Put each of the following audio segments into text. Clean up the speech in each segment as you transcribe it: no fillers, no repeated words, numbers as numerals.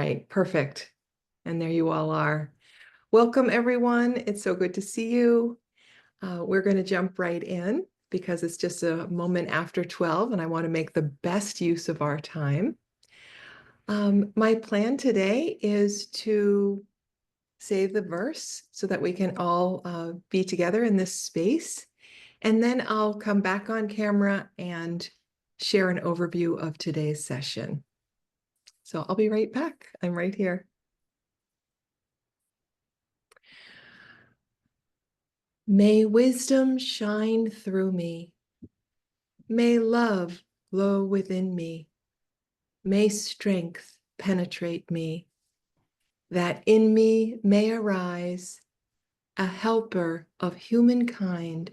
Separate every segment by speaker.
Speaker 1: right, perfect. And there you all are. Welcome, everyone. It's so good to see you. We're going to jump right in because it's just a moment after 12 and I want to make the best use of our time. My plan today is to say the verse so that we can all be together in this space. And then I'll come back on camera and share an overview of today's session. So I'll be right back. I'm right here. May wisdom shine through me. May love glow within me. May strength penetrate me, that in me may arise a helper of humankind,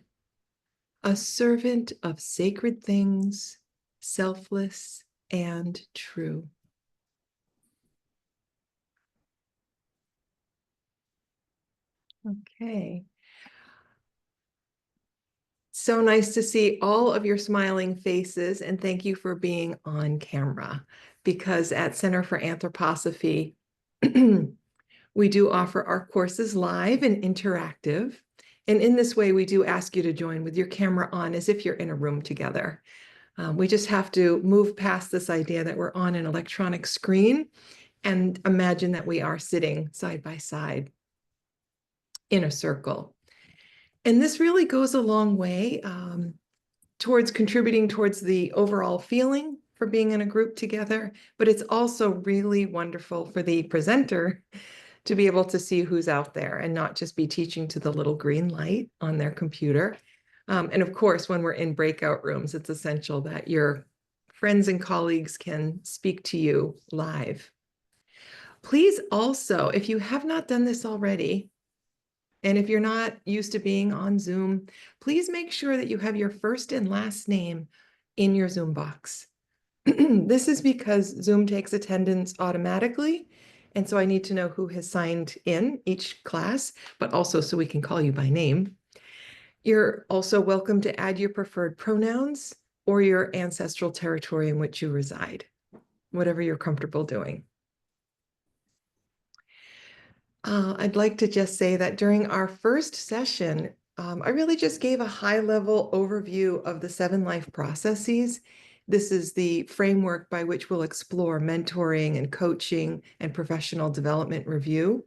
Speaker 1: a servant of sacred things, selfless and true. Okay. So nice to see all of your smiling faces, and thank you for being on camera, because at Center for Anthroposophy, we do offer our courses live and interactive. And in this way, we do ask you to join with your camera on as if you're in a room together. We just have to move past this idea that we're on an electronic screen and imagine that we are sitting side by side in a circle. And this really goes a long way towards contributing towards the overall feeling for being in a group together, but it's also really wonderful for the presenter to be able to see who's out there and not just be teaching to the little green light on their computer. And of course, when we're in breakout rooms, it's essential that your friends and colleagues can speak to you live. Please also, if you have not done this already, and if you're not used to being on Zoom, please make sure that you have your first and last name in your Zoom box. This is because Zoom takes attendance automatically. And so I need to know who has signed in each class, but also so we can call you by name. You're also welcome to add your preferred pronouns or your ancestral territory in which you reside, whatever you're comfortable doing. I'd like to just say that during our first session, I really just gave a high-level overview of the 7 life processes. This is the framework by which we'll explore mentoring and coaching and professional development review,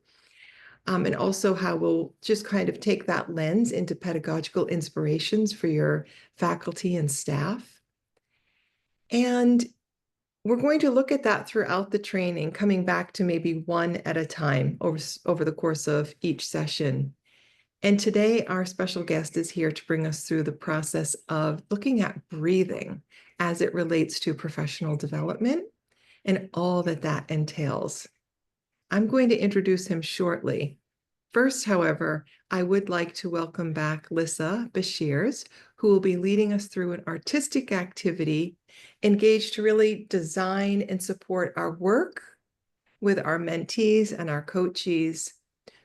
Speaker 1: and also how we'll just kind of take that lens into pedagogical inspirations for your faculty and staff. And we're going to look at that throughout the training, coming back to maybe one at a time over the course of each session. And today, our special guest is here to bring us through the process of looking at breathing as it relates to professional development and all that that entails. I'm going to introduce him shortly. First, however, I would like to welcome back Lissa Bashirs, who will be leading us through an artistic activity engaged to really design and support our work with our mentees and our coachees.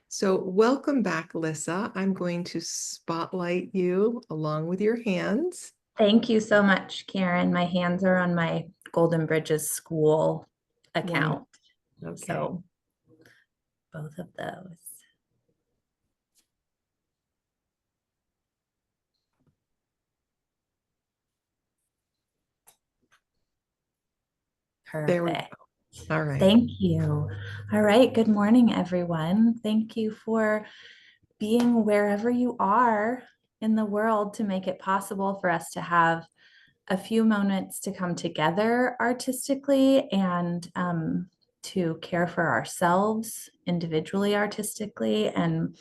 Speaker 1: So welcome back, Lissa. I'm going to spotlight you along with your hands.
Speaker 2: Thank you so much, Karen. My hands are on my Golden Bridges school account.
Speaker 1: Okay.
Speaker 2: So both of those. Perfect.
Speaker 1: There we go. All right.
Speaker 2: Thank you. All right. Good morning, everyone. Thank you for being wherever you are in the world to make it possible for us to have a few moments to come together artistically and to care for ourselves individually artistically, and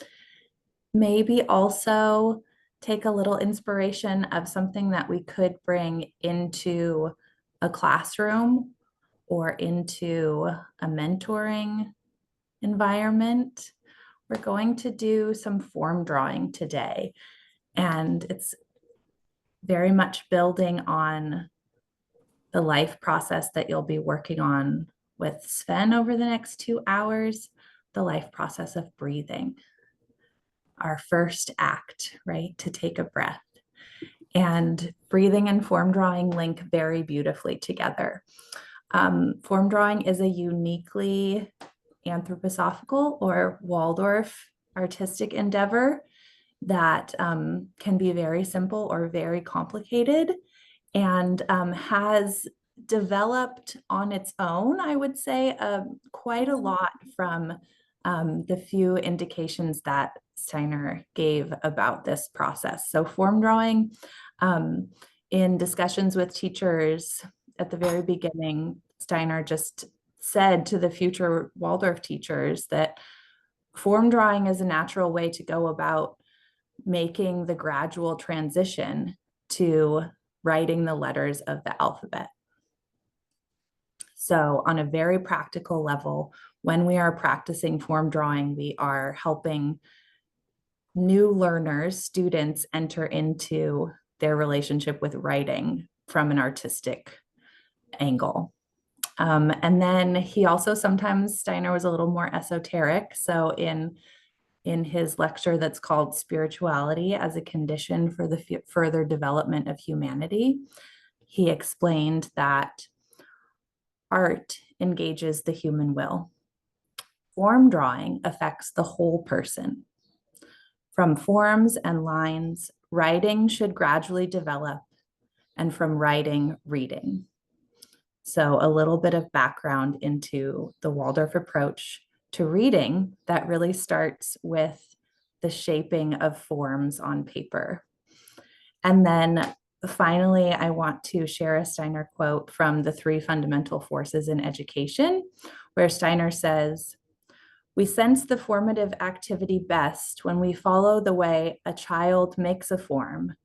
Speaker 2: maybe also take a little inspiration of something that we could bring into a classroom or into a mentoring environment. We're going to do some form drawing today, and it's very much building on the life process that you'll be working on with Sven over the next 2 hours, the life process of breathing. Our first act, right? To take a breath. And breathing and form drawing link very beautifully together. Form drawing is a uniquely anthroposophical or Waldorf artistic endeavor that can be very simple or very complicated, and has developed on its own, I would say, quite a lot from the few indications that Steiner gave about this process. So form drawing, in discussions with teachers at the very beginning, Steiner just said to the future Waldorf teachers that form drawing is a natural way to go about making the gradual transition to writing the letters of the alphabet. So on a very practical level, when we are practicing form drawing, we are helping new learners, students, enter into their relationship with writing from an artistic angle. And then he also sometimes, Steiner was a little more esoteric. So in his lecture that's called Spirituality as a Condition for the Further Development of Humanity, he explained that art engages the human will. Form drawing affects the whole person. From forms and lines, writing should gradually develop, and from writing, reading. So a little bit of background into the Waldorf approach to reading that really starts with the shaping of forms on paper. And then finally, I want to share a Steiner quote from The Three Fundamental Forces in Education, where Steiner says, "We sense the formative activity best when we follow the way a child makes a form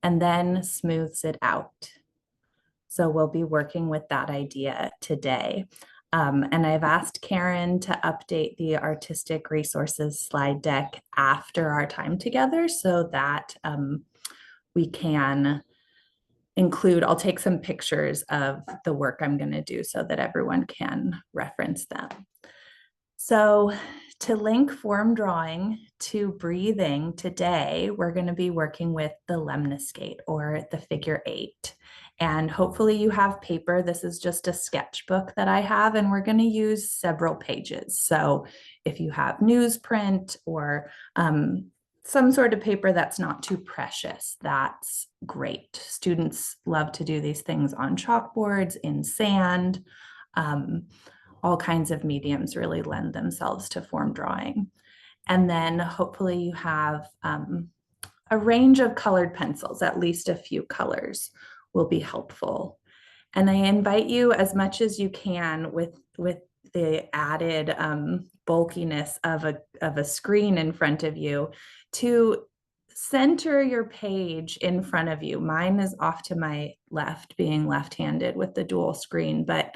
Speaker 2: and then smooths it out." So we'll be working with that idea today. And I've asked Karen to update the artistic resources slide deck after our time together so that we can include, I'll take some pictures of the work I'm going to do so that everyone can reference them. So to link form drawing to breathing today, we're going to be working with the lemniscate or the figure 8. And hopefully you have paper. This is just a sketchbook that I have, and we're going to use several pages. So if you have newsprint or some sort of paper that's not too precious, that's great. Students love to do these things on chalkboards, in sand. All kinds of mediums really lend themselves to form drawing. And then hopefully you have a range of colored pencils, at least a few colors will be helpful. And I invite you as much as you can with the added bulkiness of a screen in front of you to center your page in front of you. Mine is off to my left, being left-handed with the dual screen, but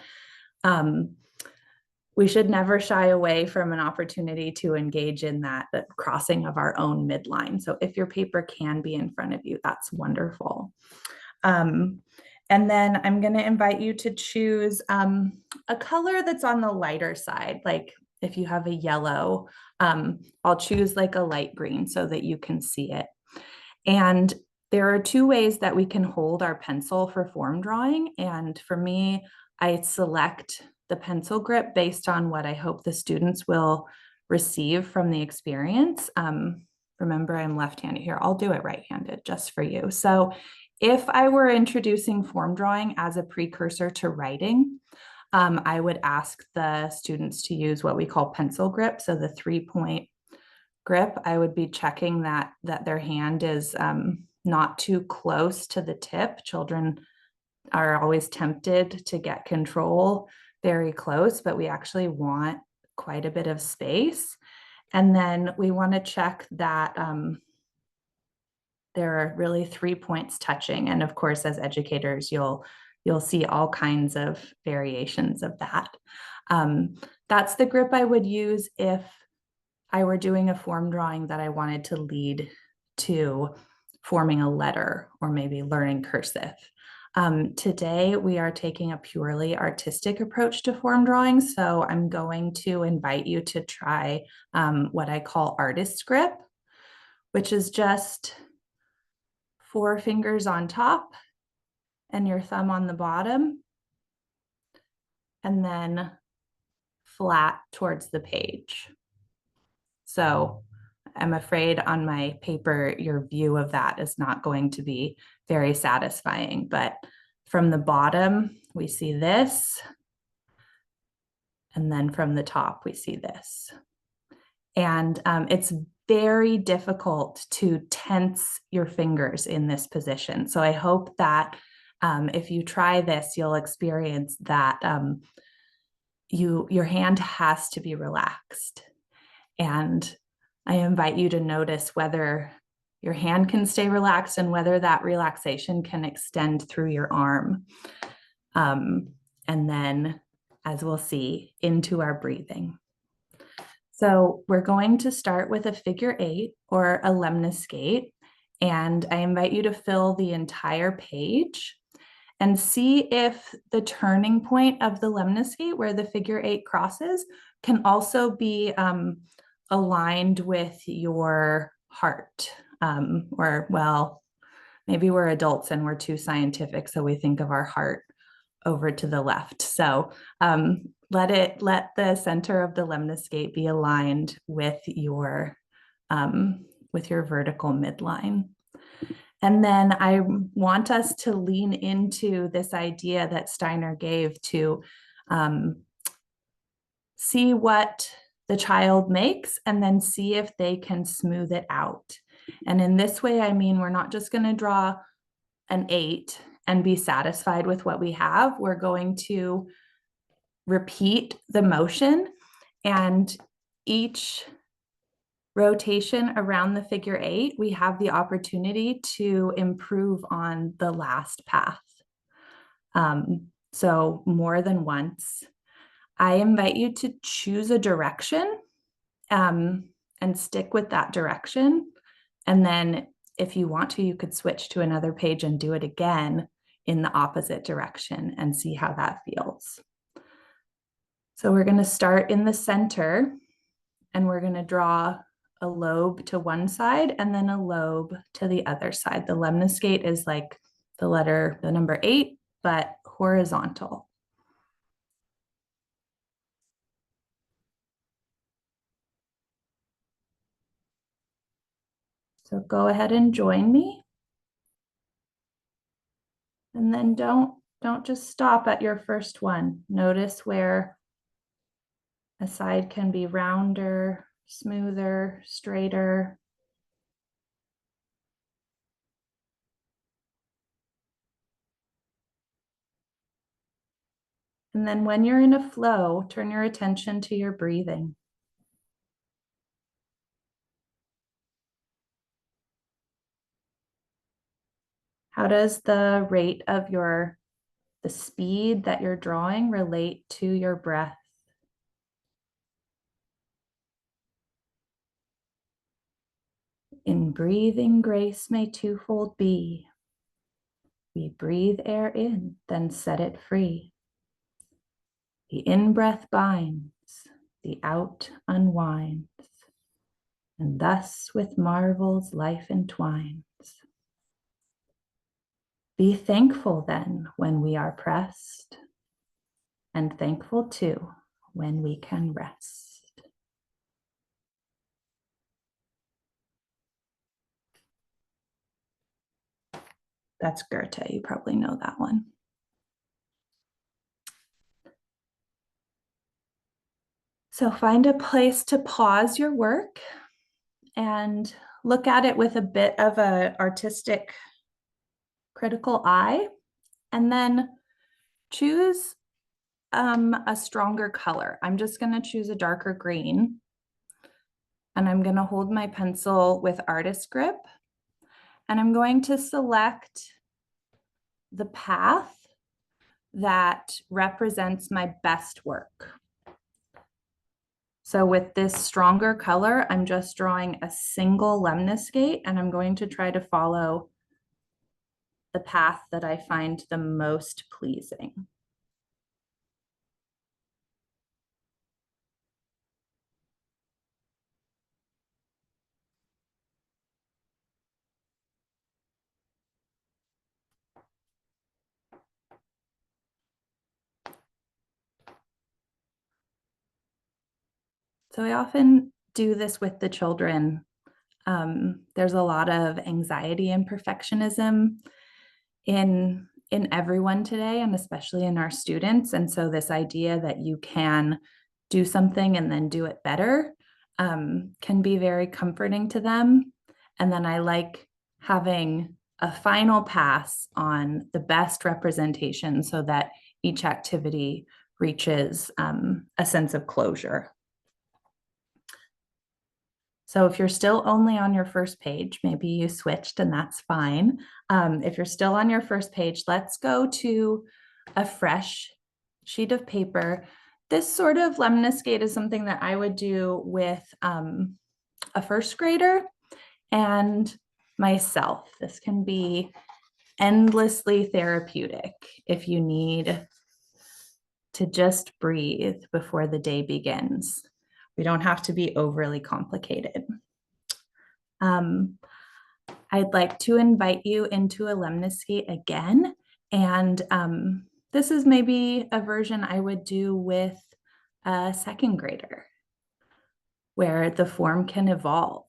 Speaker 2: we should never shy away from an opportunity to engage in that crossing of our own midline. So if your paper can be in front of you, that's wonderful. And then I'm going to invite you to choose a color that's on the lighter side. Like if you have a yellow, I'll choose like a light green so that you can see it. And there are two ways that we can hold our pencil for form drawing. And for me, I select the pencil grip based on what I hope the students will receive from the experience. Remember, I'm left-handed here. I'll do it right-handed just for you. So if I were introducing form drawing as a precursor to writing, I would ask the students to use what we call pencil grip. So the 3-point grip, I would be checking that their hand is not too close to the tip. Children are always tempted to get control very close, but we actually want quite a bit of space. And then we want to check that there are really 3 points touching. And of course, as educators, you'll see all kinds of variations of that. That's the grip I would use if I were doing a form drawing that I wanted to lead to forming a letter or maybe learning cursive. Today, we are taking a purely artistic approach to form drawing. So I'm going to invite you to try what I call artist grip, which is just 4 fingers on top and your thumb on the bottom. and then flat towards the page. So I'm afraid on my paper, your view of that is not going to be very satisfying, but from the bottom, we see this. And then from the top, we see this. And it's very difficult to tense your fingers in this position. So I hope that if you try this, you'll experience that your hand has to be relaxed. And I invite you to notice whether your hand can stay relaxed and whether that relaxation can extend through your arm. And then, as we'll see, into our breathing. So we're going to start with a figure 8 or a lemniscate, and I invite you to fill the entire page and see if the turning point of the lemniscate where the figure 8 crosses can also be aligned with your heart. Or, well, maybe we're adults and we're too scientific, so we think of our heart over to the left. So let the center of the lemniscate be aligned with your vertical midline. And then I want us to lean into this idea that Steiner gave to see what the child makes and then see if they can smooth it out. And in this way, I mean, we're not just going to draw an 8 and be satisfied with what we have. We're going to repeat the motion, and each rotation around the figure 8, we have the opportunity to improve on the last path. So more than once. I invite you to choose a direction and stick with that direction. And then if you want to, you could switch to another page and do it again in the opposite direction and see how that feels. So we're going to start in the center, and we're going to draw a lobe to one side and then a lobe to the other side. The lemniscate is like the number 8, but horizontal. So go ahead and join me. And then don't just stop at your first one. Notice where a side can be rounder, smoother, straighter. And then when you're in a flow, turn your attention to your breathing. How does the rate of the speed that you're drawing relate to your breath? In breathing, grace may twofold be. We breathe air in, then set it free. The in-breath binds, the out unwinds, and thus with marvels life entwines. Be thankful then when we are pressed, and thankful too when we can rest. That's Goethe, you probably know that one. So find a place to pause your work and look at it with a bit of an artistic critical eye, and then choose a stronger color. I'm just going to choose a darker green, and I'm going to hold my pencil with artist grip, and I'm going to select the path that represents my best work. So with this stronger color, I'm just drawing a single lemniscate, and I'm going to try to follow the path that I find the most pleasing. So I often do this with the children. There's a lot of anxiety and perfectionism in everyone today, and especially in our students. And so this idea that you can do something and then do it better can be very comforting to them. And then I like having a final pass on the best representation so that each activity reaches a sense of closure. So if you're still only on your first page, maybe you switched and that's fine. If you're still on your first page, let's go to a fresh sheet of paper. This sort of lemniscate is something that I would do with a first grader and myself. This can be endlessly therapeutic if you need to just breathe before the day begins. We don't have to be overly complicated. I'd like to invite you into a lemniscate again. And this is maybe a version I would do with a second grader where the form can evolve.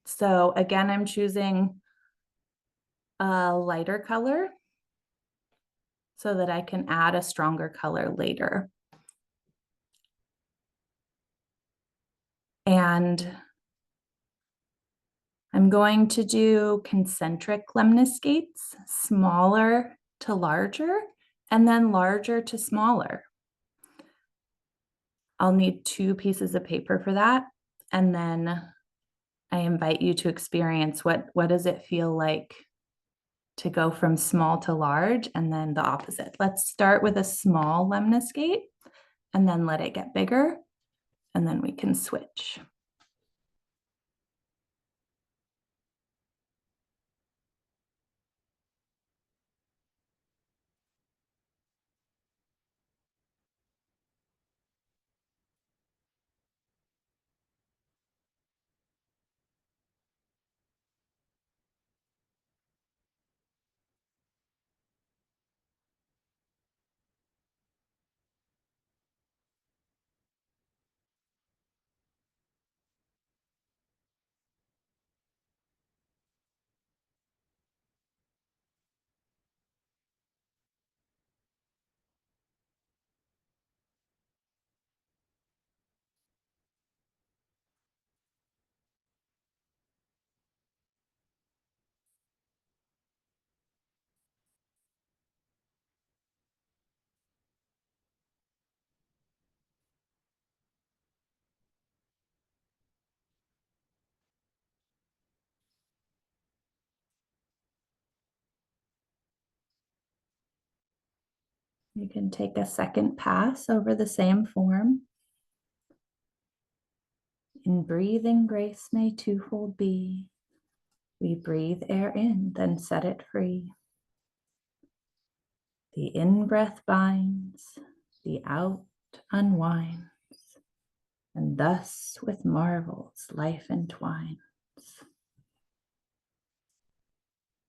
Speaker 2: So again, I'm choosing a lighter color so that I can add a stronger color later. And I'm going to do concentric lemniscates, smaller to larger, and then larger to smaller. I'll need 2 pieces of paper for that. And then I invite you to experience what does it feel like to go from small to large and then the opposite. Let's start with a small lemniscate and then let it get bigger, and then we can switch. You can take a second pass over the same form. In breathing, grace may twofold be. We breathe air in, then set it free. The in-breath binds, the out unwinds, and thus with marvels life entwines.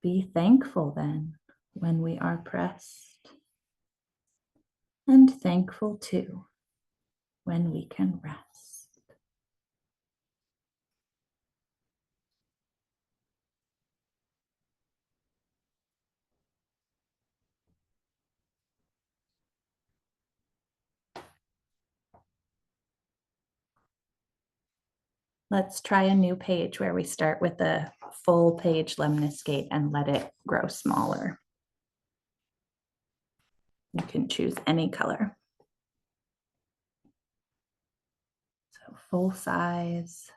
Speaker 2: Be thankful then when we are pressed, and thankful too when we can rest. Let's try a new page where we start with a full page lemniscate and let it grow smaller. You can choose any color. So full size.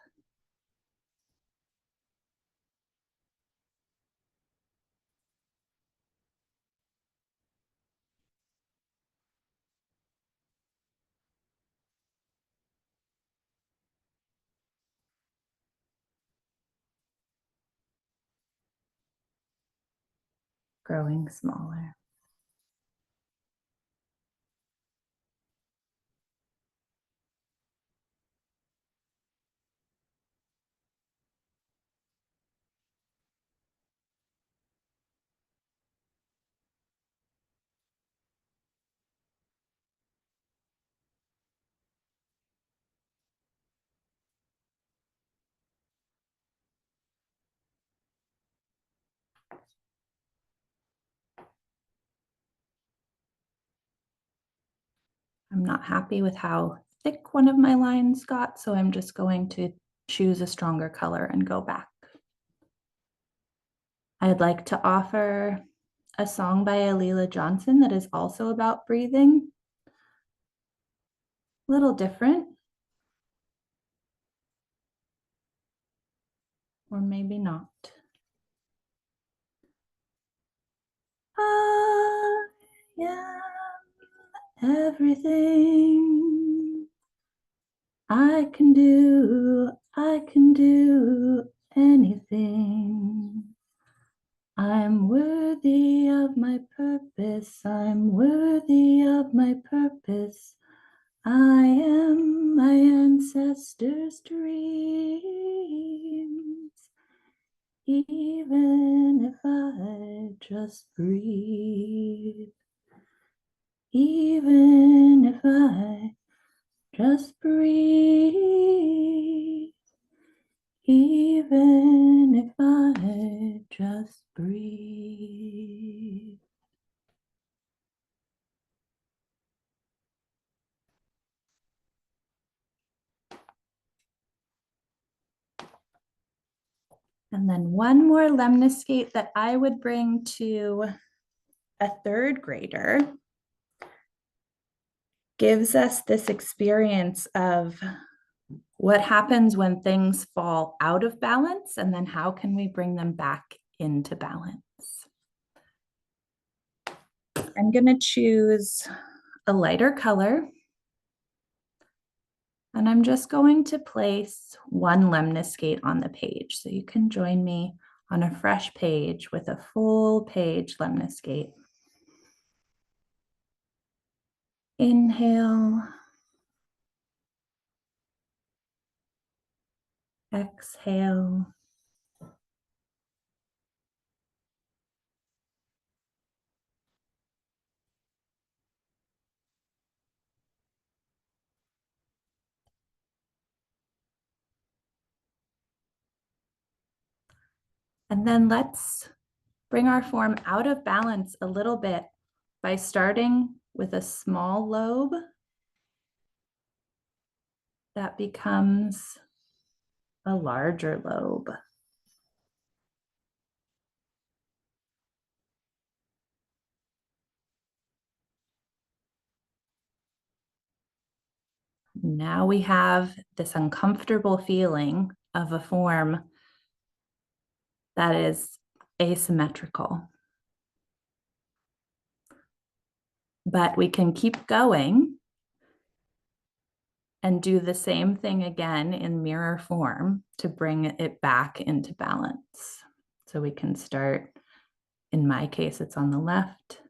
Speaker 2: Growing smaller. I'm not happy with how thick one of my lines got, so I'm just going to choose a stronger color and go back. I'd like to offer a song by Alila Johnson that is also about breathing. A little different, or maybe not. I am everything. I can do anything. I'm worthy of my purpose. I'm worthy of my purpose. I am my ancestors' dreams. Even if I just breathe. Even if I just breathe. Even if I just breathe. And then one more lemniscate that I would bring to a third grader gives us this experience of what happens when things fall out of balance, and then how can we bring them back into balance. I'm going to choose a lighter color, and I'm just going to place one lemniscate on the page. So you can join me on a fresh page with a full page lemniscate. Inhale. Exhale. And then let's bring our form out of balance a little bit by starting with a small lobe that becomes a larger lobe. Now we have this uncomfortable feeling of a form that is asymmetrical. But we can keep going and do the same thing again in mirror form to bring it back into balance. So we can start, in my case, it's on the left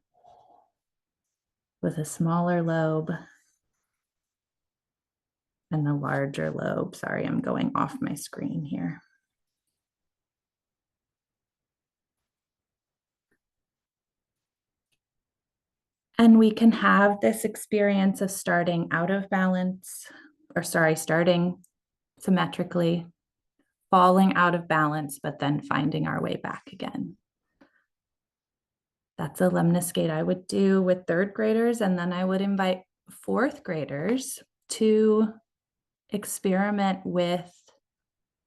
Speaker 2: with a smaller lobe and the larger lobe. Sorry, I'm going off my screen here. And we can have this experience of starting out of balance, starting symmetrically, falling out of balance, but then finding our way back again. That's a lemniscate I would do with third graders, and then I would invite fourth graders to experiment with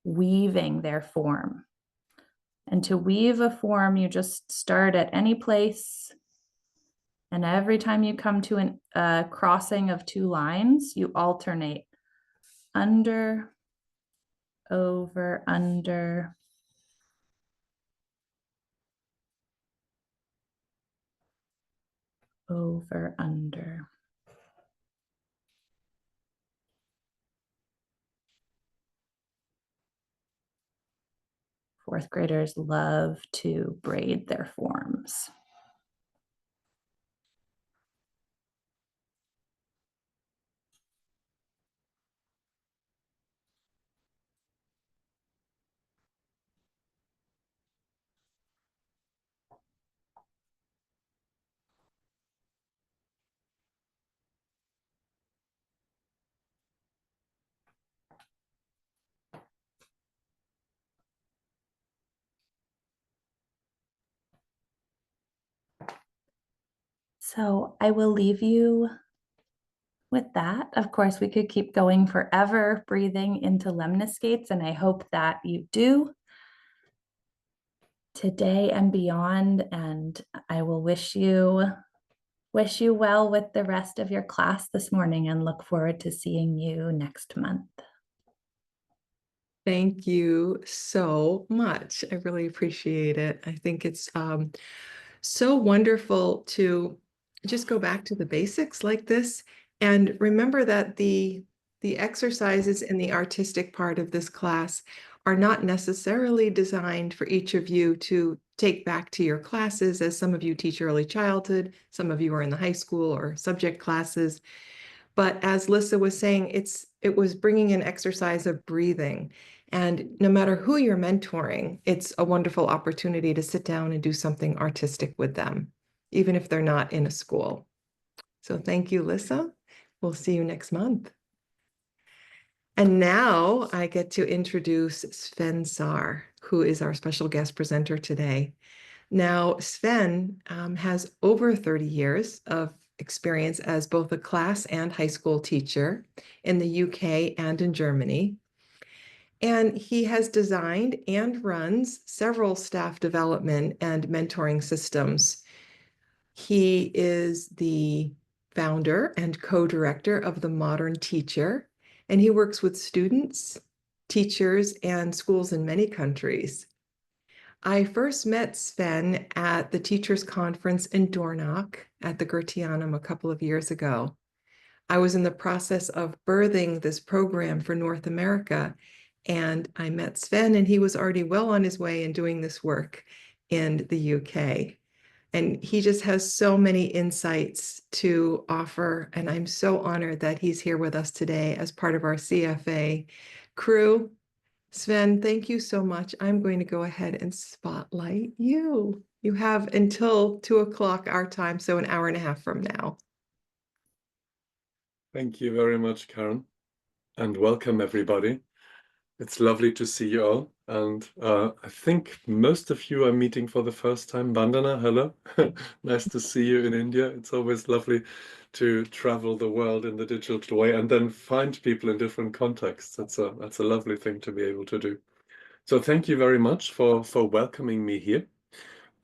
Speaker 2: weaving their form. And to weave a form, you just start at any place. And every time you come to a crossing of two lines, you alternate under, over, under, over, under. Fourth graders love to braid their forms. So I will leave you with that, of course, we could keep going forever breathing into lemniscates, and I hope that you do today and beyond. And I will wish you well with the rest of your class this morning and look forward to seeing you next month.
Speaker 1: Thank you so much. I really appreciate it. I think it's so wonderful to just go back to the basics like this and remember that the exercises in the artistic part of this class are not necessarily designed for each of you to take back to your classes, as some of you teach early childhood, some of you are in the high school or subject classes. But as Lissa was saying, it was bringing an exercise of breathing. And no matter who you're mentoring, it's a wonderful opportunity to sit down and do something artistic with them, even if they're not in a school. So thank you, Lissa. We'll see you next month. And now I get to introduce Sven Saar, who is our special guest presenter today. Now, Sven has over 30 years of experience as both a class and high school teacher in the UK and in Germany. And he has designed and runs several staff development and mentoring systems. He is the founder and co-director of The Modern Teacher, and he works with students, teachers, and schools in many countries. I first met Sven at the Teachers Conference in Dornach at the Goetheanum a couple of years ago. I was in the process of birthing this program for North America, and I met Sven, and he was already well on his way in doing this work in the UK. And he just has so many insights to offer, and I'm so honored that he's here with us today as part of our CFA crew. Sven, thank you so much. I'm going to go ahead and spotlight you. You have until 2 o'clock our time, so an hour and a half from now.
Speaker 3: Thank you very much, Karen, and welcome everybody. It's lovely to see you all, and I think most of you are meeting for the first time. Vandana, hello. Nice to see you in India. It's always lovely to travel the world in the digital way and then find people in different contexts. That's a lovely thing to be able to do. So thank you very much for welcoming me here.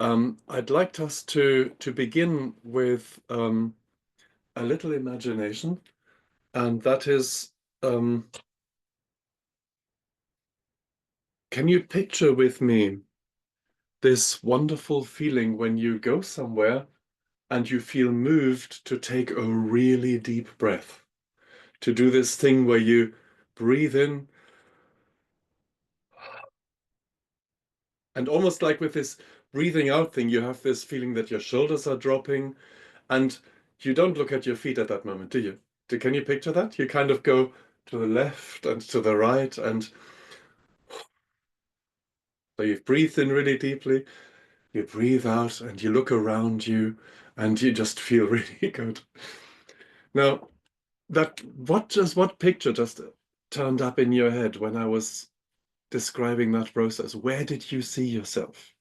Speaker 3: I'd like us to begin with a little imagination, and that is, can you picture with me this wonderful feeling when you go somewhere and you feel moved to take a really deep breath, to do this thing where you breathe in, and almost like with this breathing out thing, you have this feeling that your shoulders are dropping, and you don't look at your feet at that moment, do you? Can you picture that? You kind of go to the left and to the right, and so you've breathed in really deeply, you breathe out, and you look around you, and you just feel really good. Now, what picture just turned up in your head when I was describing that process? Where did you see yourself?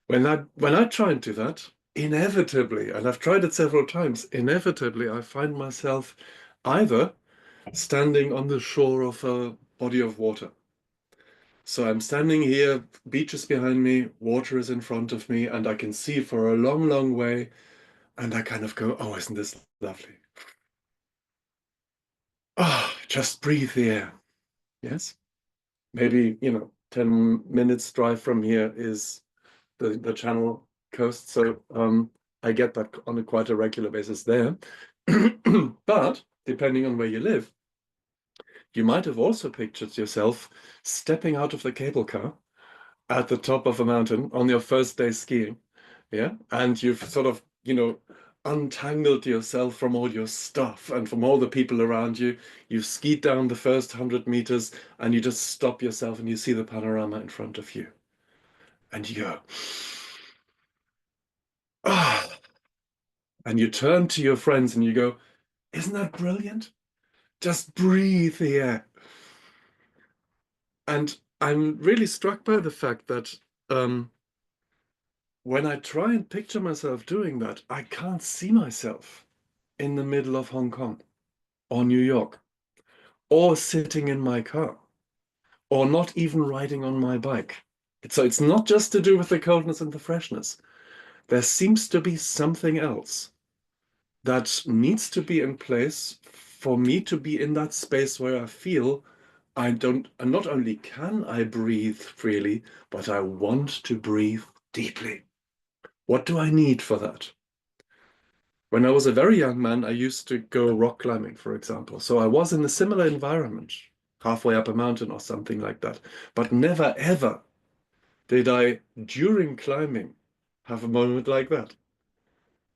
Speaker 3: When I try and do that, inevitably, and I've tried it several times, inevitably I find myself either standing on the shore of a body of water. So I'm standing here, beach is behind me, water is in front of me, and I can see for a long, long way, and I kind of go, oh, isn't this lovely? Ah, oh, just breathe the air. Yes. Maybe, 10 minutes drive from here is the Channel coast. So I get that on quite a regular basis there. But depending on where you live, you might have also pictured yourself stepping out of the cable car at the top of a mountain on your first day skiing. Yeah. And you've sort of, untangled yourself from all your stuff and from all the people around you. You've skied down the first 100 meters and you just stop yourself and you see the panorama in front of you. And you go, ah. And you turn to your friends and you go, isn't that brilliant? Just breathe the air. And I'm really struck by the fact that when I try and picture myself doing that, I can't see myself. in the middle of Hong Kong or New York, or sitting in my car, or not even riding on my bike. So it's not just to do with the coldness and the freshness. There seems to be something else that needs to be in place for me to be in that space where I feel and not only can I breathe freely, but I want to breathe deeply. What do I need for that? When I was a very young man, I used to go rock climbing, for example. So I was in a similar environment, halfway up a mountain or something like that. But never ever did I, during climbing, have a moment like that.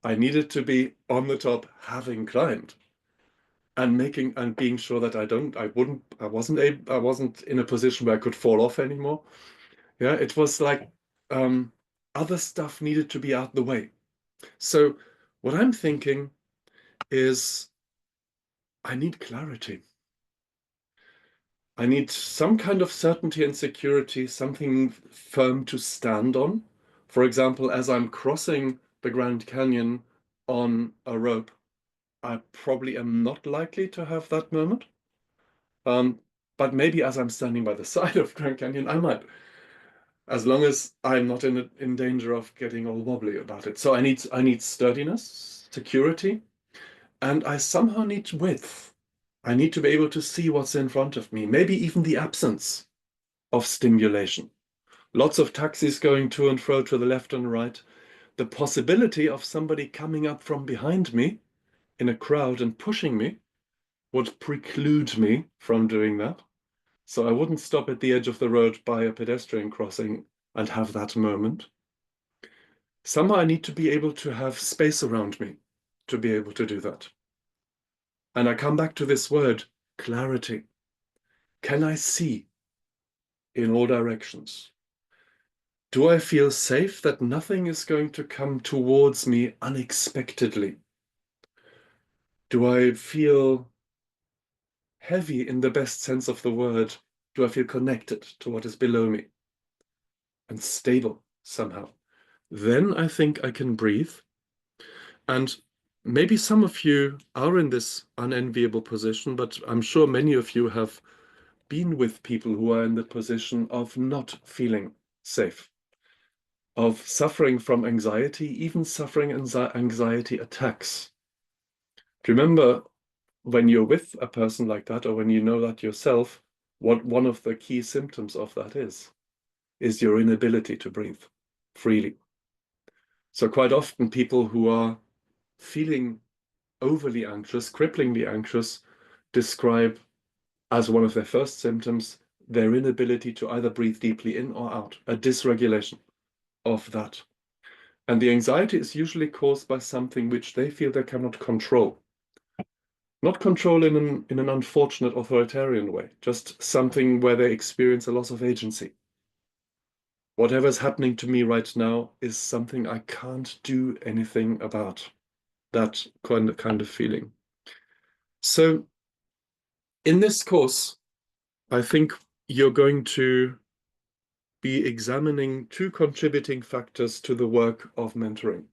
Speaker 3: I needed to be on the top, having climbed, and being sure that I wasn't in a position where I could fall off anymore. Yeah, it was like other stuff needed to be out the way. So what I'm thinking is I need clarity. I need some kind of certainty and security, something firm to stand on. For example, as I'm crossing the Grand Canyon on a rope, I probably am not likely to have that moment. But maybe as I'm standing by the side of Grand Canyon, I might, as long as I'm not in danger of getting all wobbly about it. So I need sturdiness, security, and I somehow need width. I need to be able to see what's in front of me, maybe even the absence of stimulation. Lots of taxis going to and fro to the left and right. The possibility of somebody coming up from behind me in a crowd and pushing me would preclude me from doing that. So I wouldn't stop at the edge of the road by a pedestrian crossing and have that moment. Somehow I need to be able to have space around me to be able to do that. And I come back to this word, clarity. Can I see in all directions? Do I feel safe that nothing is going to come towards me unexpectedly? Do I feel heavy in the best sense of the word? Do I feel connected to what is below me and stable somehow? Then I think I can breathe. And maybe some of you are in this unenviable position, but I'm sure many of you have been with people who are in the position of not feeling safe, of suffering from anxiety, even suffering anxiety attacks. Do you remember when you're with a person like that, or when you know that yourself, what one of the key symptoms of that is your inability to breathe freely. So quite often people who are feeling overly anxious, cripplingly anxious, describe as one of their first symptoms their inability to either breathe deeply in or out, a dysregulation of that. And the anxiety is usually caused by something which they feel they cannot control. Not control in an unfortunate authoritarian way, just something where they experience a loss of agency. Whatever's happening to me right now is something I can't do anything about. That kind of feeling. So in this course, I think you're going to be examining two contributing factors to the work of mentoring.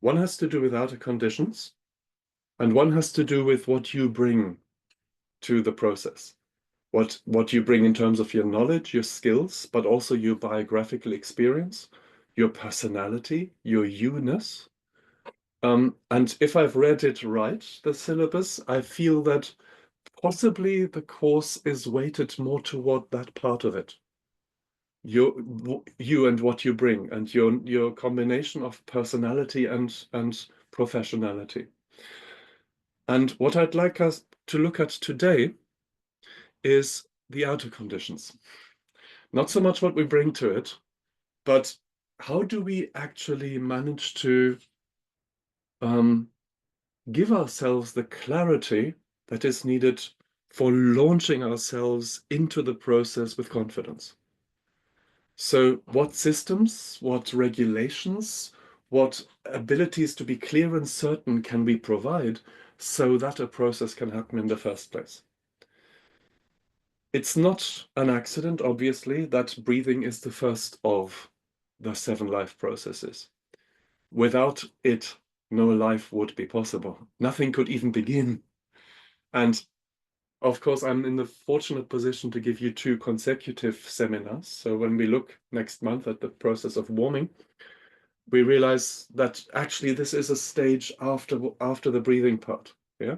Speaker 3: One has to do with outer conditions, and one has to do with what you bring to the process. What you bring in terms of your knowledge, your skills, but also your biographical experience, your personality, your you-ness. And if I've read it right, the syllabus, I feel that possibly the course is weighted more toward that part of it. You and what you bring, and your combination of personality and professionality. And what I'd like us to look at today is the outer conditions. Not so much what we bring to it, but how do we actually manage to give ourselves the clarity that is needed for launching ourselves into the process with confidence. So what systems, what regulations, what abilities to be clear and certain can we provide so that a process can happen in the first place? It's not an accident, obviously, that breathing is the first of the 7 life processes. Without it, no life would be possible. Nothing could even begin. And of course, I'm in the fortunate position to give you 2 consecutive seminars. So when we look next month at the process of warming, we realize that actually this is a stage after the breathing part. Yeah,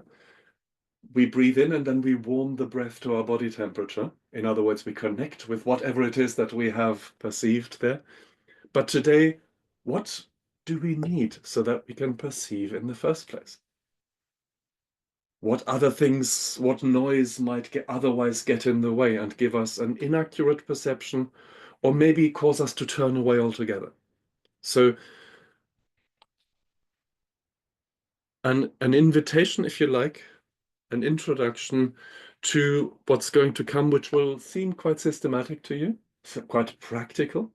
Speaker 3: we breathe in and then we warm the breath to our body temperature. In other words, we connect with whatever it is that we have perceived there. But today, what do we need so that we can perceive in the first place? What other things, what noise might otherwise get in the way and give us an inaccurate perception, or maybe cause us to turn away altogether? So an invitation, if you like, an introduction to what's going to come, which will seem quite systematic to you, quite practical,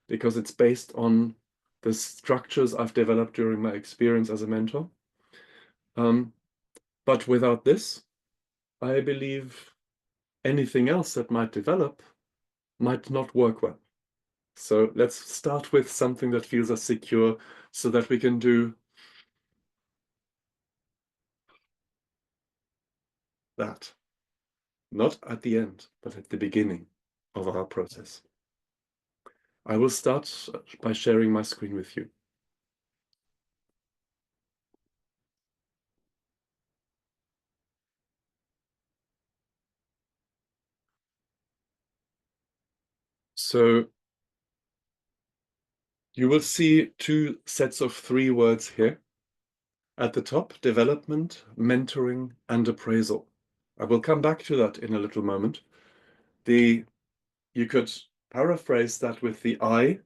Speaker 3: because it's based on the structures I've developed during my experience as a mentor. But without this, I believe anything else that might develop might not work well. So let's start with something that feels as secure so that we can do that. Not at the end, but at the beginning of our process. I will start by sharing my screen with you. So you will see 2 sets of 3 words here. At the top, development, mentoring, and appraisal. I will come back to that in a little moment. You could paraphrase that with the I,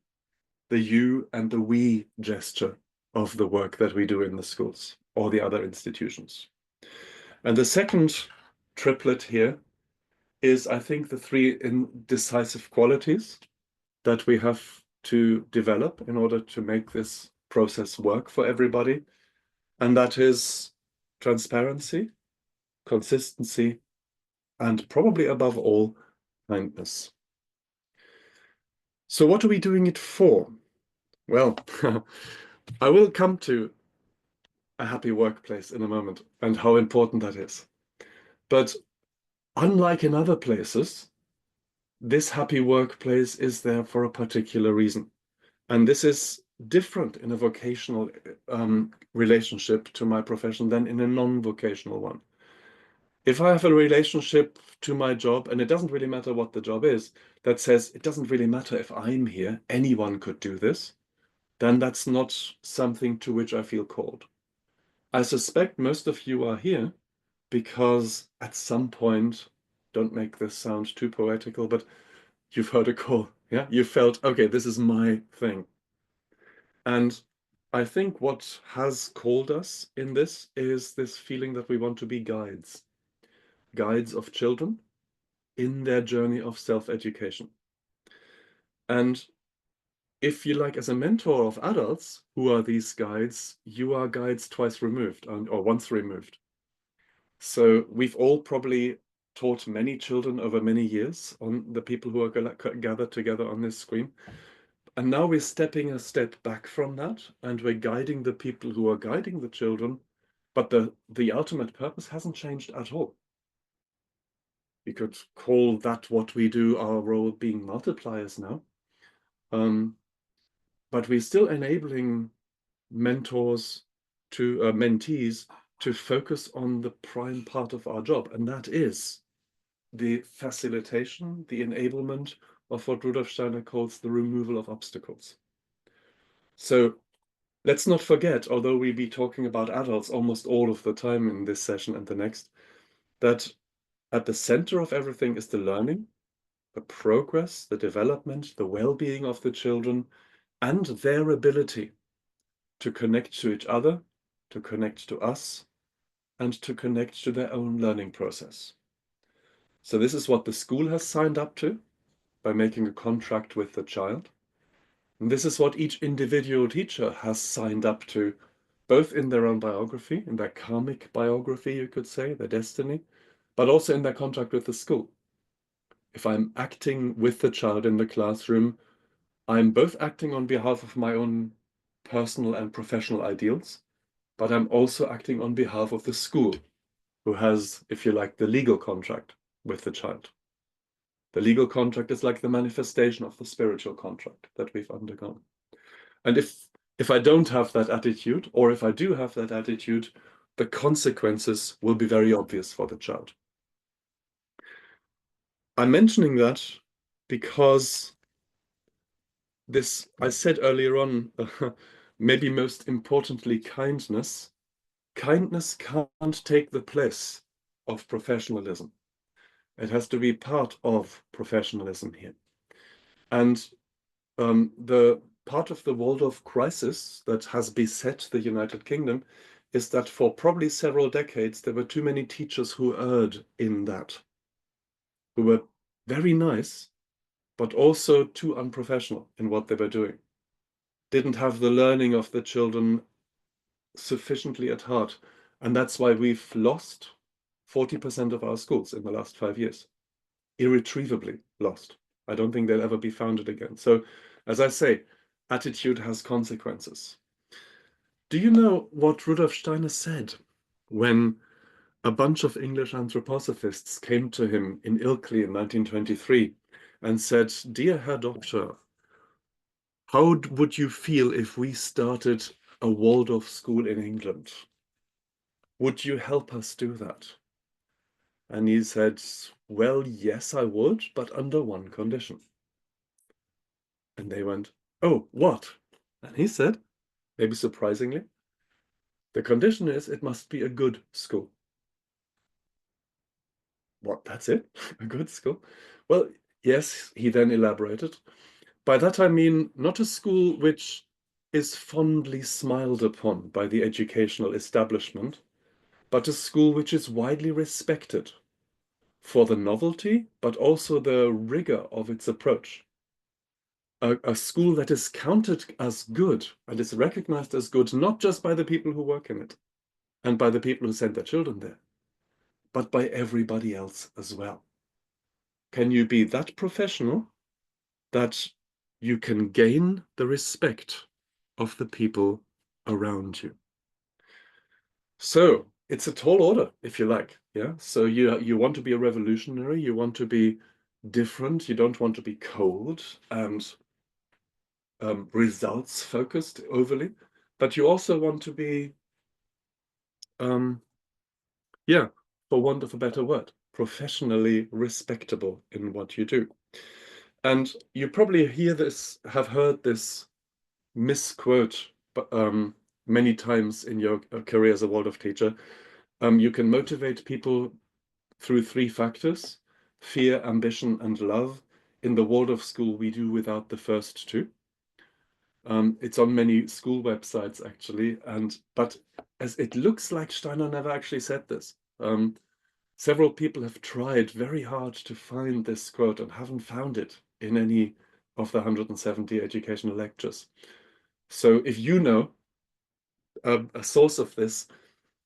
Speaker 3: the you, and the we gesture of the work that we do in the schools or the other institutions. And the second triplet here is, I think, the 3 decisive qualities that we have to develop in order to make this process work for everybody. And that is transparency, consistency, and probably above all, kindness. So what are we doing it for? Well, I will come to a happy workplace in a moment and how important that is. But unlike in other places, this happy workplace is there for a particular reason. And this is different in a vocational relationship to my profession than in a non-vocational one. If I have a relationship to my job, and it doesn't really matter what the job is, that says it doesn't really matter if I'm here, anyone could do this, then that's not something to which I feel called. I suspect most of you are here because at some point, don't make this sound too poetical, but you've heard a call, yeah? You felt, okay, this is my thing. And I think what has called us in this is this feeling that we want to be guides of children in their journey of self-education. And if you like, as a mentor of adults, who are these guides? You are guides twice removed, or once removed. So we've all probably taught many children over many years, on the people who are gathered together on this screen. And now we're stepping a step back from that, and we're guiding the people who are guiding the children, but the ultimate purpose hasn't changed at all. We could call that what we do, our role, being multipliers now. But we're still enabling mentors to mentees to focus on the prime part of our job, and that is the facilitation, the enablement of what Rudolf Steiner calls the removal of obstacles. So let's not forget, although we'll be talking about adults almost all of the time in this session and the next, that at the center of everything is the learning, the progress, the development, the well-being of the children, and their ability to connect to each other, to connect to us, and to connect to their own learning process. So this is what the school has signed up to by making a contract with the child. And this is what each individual teacher has signed up to, both in their own biography, in their karmic biography, you could say, their destiny, but also in their contract with the school. If I'm acting with the child in the classroom, I'm both acting on behalf of my own personal and professional ideals, but I'm also acting on behalf of the school, who has, if you like, the legal contract with the child. The legal contract is like the manifestation of the spiritual contract that we've undergone. And if I don't have that attitude, or if I do have that attitude, the consequences will be very obvious for the child. I'm mentioning that because this, I said earlier on, maybe most importantly, kindness. Kindness can't take the place of professionalism. It has to be part of professionalism here. And the part of the Waldorf crisis that has beset the United Kingdom is that for probably several decades, there were too many teachers who erred in that, who were very nice, but also too unprofessional in what they were doing. Didn't have the learning of the children sufficiently at heart. And that's why we've lost 40% of our schools in the last 5 years. Irretrievably lost. I don't think they'll ever be founded again. So, as I say, attitude has consequences. Do you know what Rudolf Steiner said when a bunch of English anthroposophists came to him in Ilkley in 1923 and said, "Dear Herr Doctor, how would you feel if we started a Waldorf school in England? Would you help us do that?" And he said, "Well, yes, I would, but under one condition." And they went, "Oh, what?" And he said, maybe surprisingly, "The condition is it must be a good school." What, that's it? A good school? Well, yes, he then elaborated. By that I mean not a school which is fondly smiled upon by the educational establishment, but a school which is widely respected for the novelty, but also the rigor of its approach. A school that is counted as good and is recognized as good, not just by the people who work in it and by the people who send their children there, but by everybody else as well. Can you be that professional that you can gain the respect of the people around you? So it's a tall order, if you like. Yeah. So you want to be a revolutionary, you want to be different, you don't want to be cold and results focused overly, but you also want to be, yeah, for want of a better word, professionally respectable in what you do. And you probably have heard this misquote many times in your career as a Waldorf teacher. You can motivate people through 3 factors: fear, ambition, and love. In the Waldorf school, we do without the first 2. It's on many school websites, actually, but as it looks like Steiner never actually said this. Several people have tried very hard to find this quote and haven't found it in any of the 170 educational lectures. So if you know a source of this,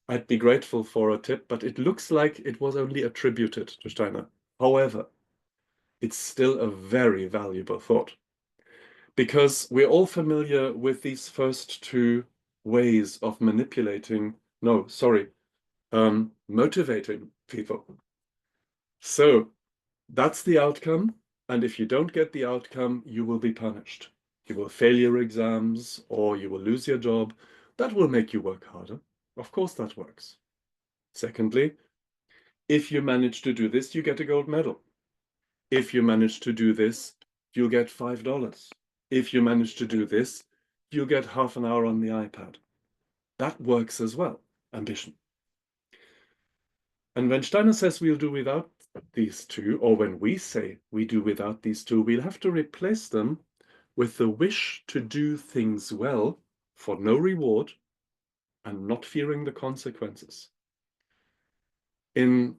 Speaker 3: I'd be grateful for a tip, but it looks like it was only attributed to Steiner. However, it's still a very valuable thought, because we're all familiar with these first 2 ways of motivating people. So that's the outcome. And if you don't get the outcome, you will be punished. You will fail your exams or you will lose your job. That will make you work harder. Of course, that works. Secondly, if you manage to do this, you get a gold medal. If you manage to do this, you'll get $5. If you manage to do this, you'll get half an hour on the iPad. That works as well, ambition. And when Steiner says we'll do without these 2, or when we say we do without these 2, we'll have to replace them with the wish to do things well for no reward and not fearing the consequences. In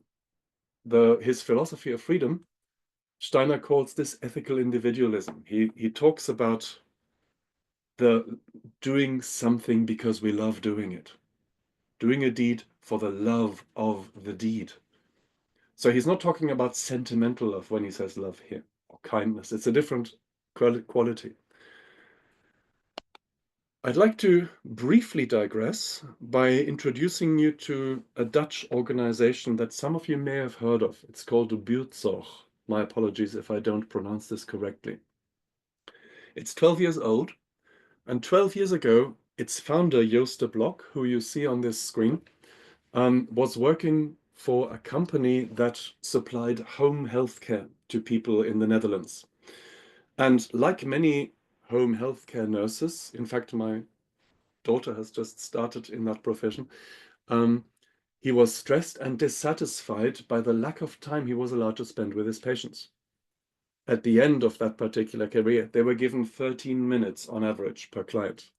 Speaker 3: his philosophy of freedom, Steiner calls this ethical individualism. He talks about the doing something because we love doing it, doing a deed for the love of the deed. So he's not talking about sentimental love when he says love here, or kindness. It's a different quality. I'd like to briefly digress by introducing you to a Dutch organization that some of you may have heard of. It's called the Buurtzorg. My apologies if I don't pronounce this correctly. It's 12 years old, and 12 years ago, its founder, Joost de Blok, who you see on this screen, was working for a company that supplied home healthcare to people in the Netherlands. And like many home healthcare nurses, in fact, my daughter has just started in that profession, he was stressed and dissatisfied by the lack of time he was allowed to spend with his patients. At the end of that particular career, they were given 13 minutes on average per client.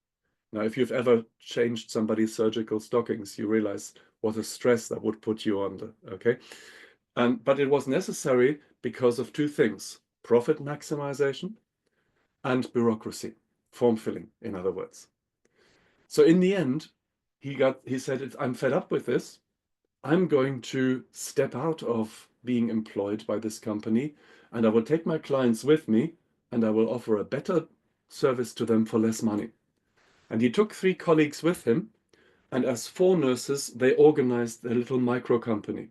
Speaker 3: Now, if you've ever changed somebody's surgical stockings, you realize what a stress that would put you under, okay? But it was necessary because of two things: profit maximization and bureaucracy, form filling, in other words. So in the end, he said, I'm fed up with this. I'm going to step out of being employed by this company, and I will take my clients with me, and I will offer a better service to them for less money. And he took 3 colleagues with him, and as 4 nurses, they organized a little micro company.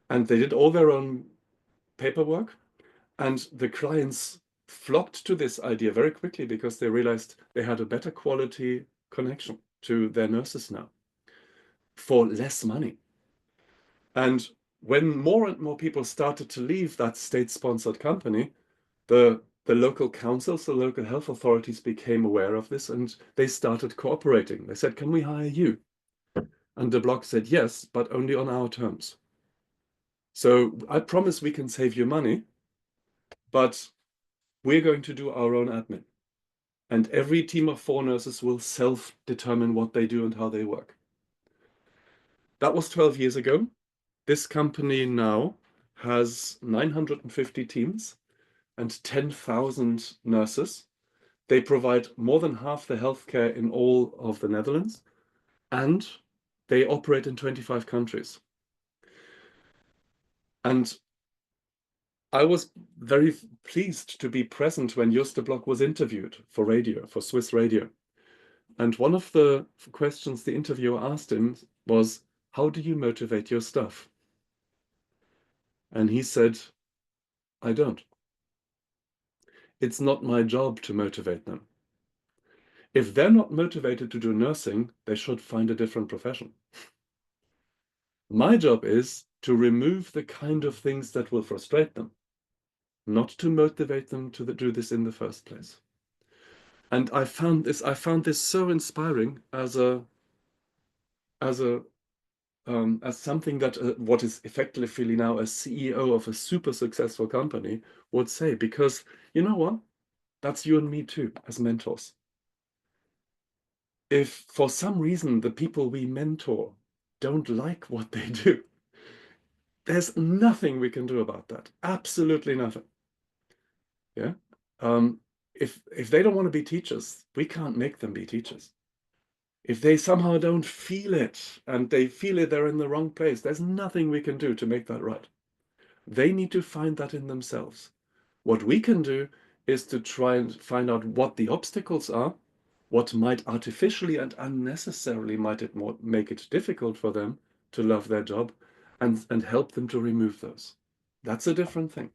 Speaker 3: And they did all their own paperwork, and the clients flocked to this idea very quickly because they realized they had a better quality connection to their nurses now for less money. And when more and more people started to leave that state-sponsored company, the local councils, the local health authorities became aware of this, and they started cooperating. They said, can we hire you? And de Blok said, yes, but only on our terms. So I promise we can save you money, but we're going to do our own admin. And every team of 4 nurses will self-determine what they do and how they work. That was 12 years ago. This company now has 950 teams and 10,000 nurses. They provide more than half the healthcare in all of the Netherlands, and they operate in 25 countries. And I was very pleased to be present when Joost de Blok was interviewed for radio, for Swiss radio. And one of the questions the interviewer asked him was, how do you motivate your staff? And he said, I don't. It's not my job to motivate them. If they're not motivated to do nursing, they should find a different profession. My job is to remove the kind of things that will frustrate them, not to motivate them to do this in the first place. And I found this so inspiring as something that what is effectively now a CEO of a super successful company would say, because you know what? That's you and me too, as mentors. If for some reason the people we mentor don't like what they do, there's nothing we can do about that. Absolutely nothing. Yeah. If they don't want to be teachers, we can't make them be teachers. If they somehow don't feel it and they feel it, they're in the wrong place, there's nothing we can do to make that right. They need to find that in themselves. What we can do is to try and find out what the obstacles are, what might artificially and unnecessarily make it difficult for them to love their job, and help them to remove those. That's a different thing.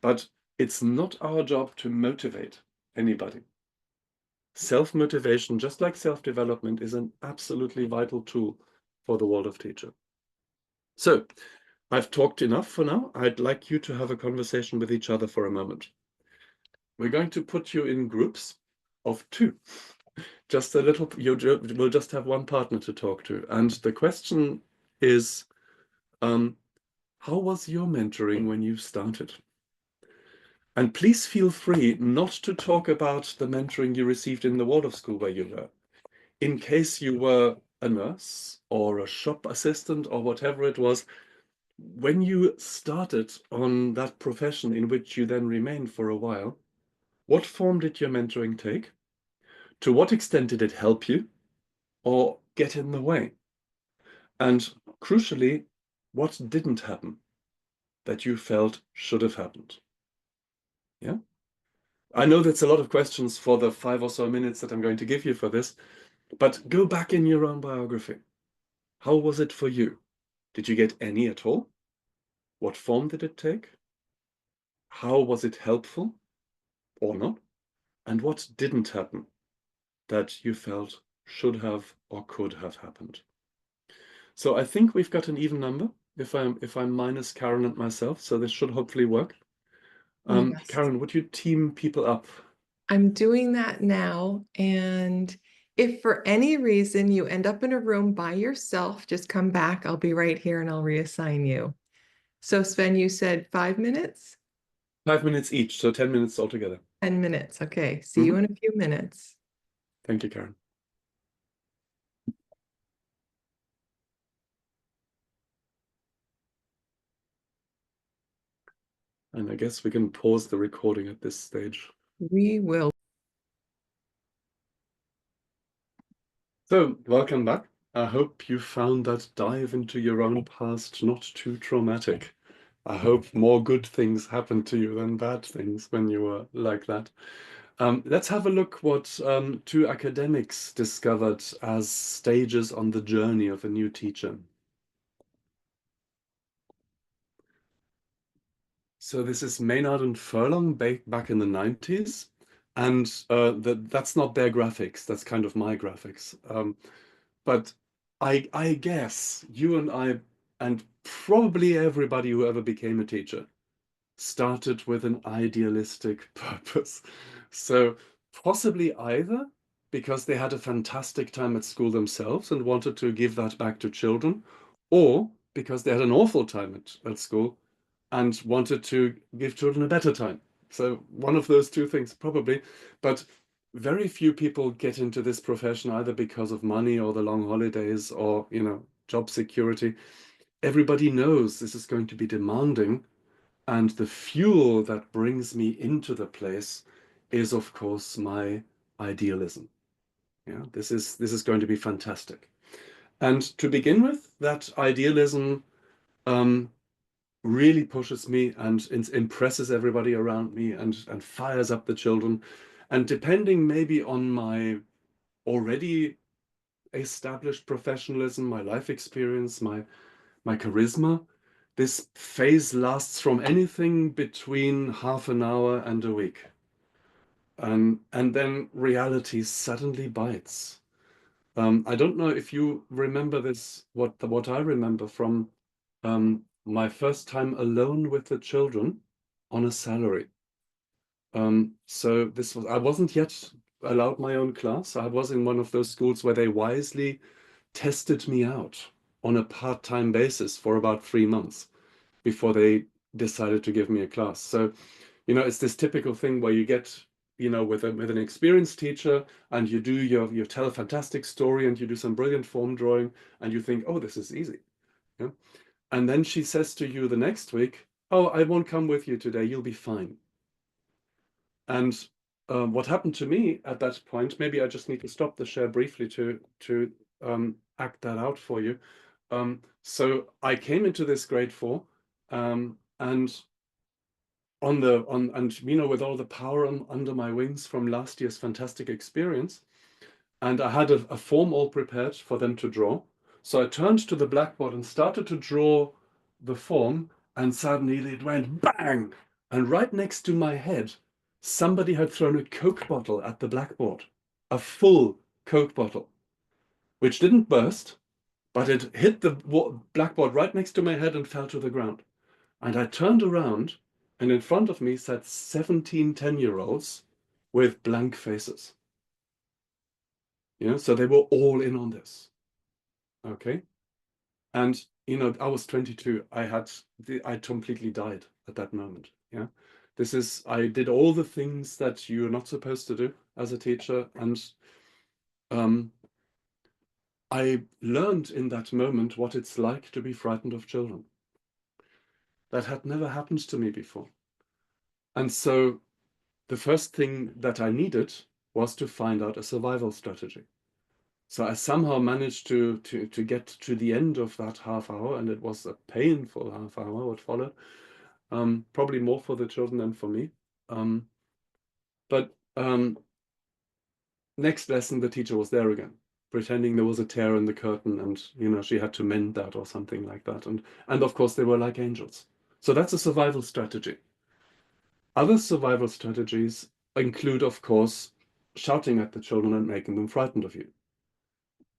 Speaker 3: But it's not our job to motivate anybody. Self-motivation, just like self-development, is an absolutely vital tool for the world of teacher. So I've talked enough for now. I'd like you to have a conversation with each other for a moment. We're going to put you in groups of 2. Just a little, we'll just have one partner to talk to. And the question is, how was your mentoring when you started? And please feel free not to talk about the mentoring you received in the Waldorf school where you were. In case you were a nurse or a shop assistant or whatever it was, when you started on that profession in which you then remained for a while, what form did your mentoring take? To what extent did it help you or get in the way? And crucially, what didn't happen that you felt should have happened? Yeah. I know that's a lot of questions for the 5 or so minutes that I'm going to give you for this, but go back in your own biography. How was it for you? Did you get any at all? What form did it take? How was it helpful or not? And what didn't happen that you felt should have or could have happened? So I think we've got an even number if I'm minus Karen and myself, so this should hopefully work.
Speaker 1: Yes.
Speaker 3: Karen, would you team people up?
Speaker 1: I'm doing that now. And if for any reason you end up in a room by yourself, just come back. I'll be right here and I'll reassign you. So Sven, you said 5 minutes?
Speaker 3: 5 minutes each, so 10 minutes altogether.
Speaker 1: 10 minutes. Okay. See you in a few minutes.
Speaker 3: Thank you, Karen. And I guess we can pause the recording at this stage.
Speaker 1: We will.
Speaker 3: So, welcome back. I hope you found that dive into your own past not too traumatic. I hope more good things happened to you than bad things when you were like that. Let's have a look what 2 academics discovered as stages on the journey of a new teacher. So this is Maynard and Furlong back in the 90s. And that's not their graphics, that's kind of my graphics. But I guess you and I, and probably everybody who ever became a teacher, started with an idealistic purpose. So possibly either because they had a fantastic time at school themselves and wanted to give that back to children, or because they had an awful time at school and wanted to give children a better time. So one of those two things probably, but very few people get into this profession either because of money or the long holidays or, job security. Everybody knows this is going to be demanding, and the fuel that brings me into the place is, of course, my idealism. Yeah, this is going to be fantastic. And to begin with, that idealism really pushes me and impresses everybody around me and fires up the children. And depending maybe on my already established professionalism, my life experience, my charisma, this phase lasts from anything between half an hour and a week. And then reality suddenly bites. I don't know if you remember this, what I remember from my first time alone with the children on a salary. So I wasn't yet allowed my own class. I was in one of those schools where they wisely tested me out on a part-time basis for about 3 months before they decided to give me a class. So, it's this typical thing where you get, with an experienced teacher and you tell a fantastic story and you do some brilliant form drawing and you think, oh, this is easy. Yeah? And then she says to you the next week, oh, I won't come with you today, you'll be fine. And what happened to me at that point, maybe I just need to stop the share briefly to act that out for you. So I came into this grade 4, and with all the power under my wings from last year's fantastic experience, and I had a form all prepared for them to draw. So I turned to the blackboard and started to draw the form, and suddenly it went bang! And right next to my head, somebody had thrown a Coke bottle at the blackboard, a full Coke bottle, which didn't burst, but it hit the blackboard right next to my head and fell to the ground. And I turned around, and in front of me sat 17 10-year-olds with blank faces. So they were all in on this. Okay. And, I was 22. I completely died at that moment. Yeah. I did all the things that you're not supposed to do as a teacher. And I learned in that moment what it's like to be frightened of children. That had never happened to me before. And so the first thing that I needed was to find out a survival strategy. So I somehow managed to get to the end of that half hour, and it was a painful half hour what followed, probably more for the children than for me. But next lesson, the teacher was there again, pretending there was a tear in the curtain, and she had to mend that or something like that. And of course, they were like angels. So that's a survival strategy. Other survival strategies include, of course, shouting at the children and making them frightened of you.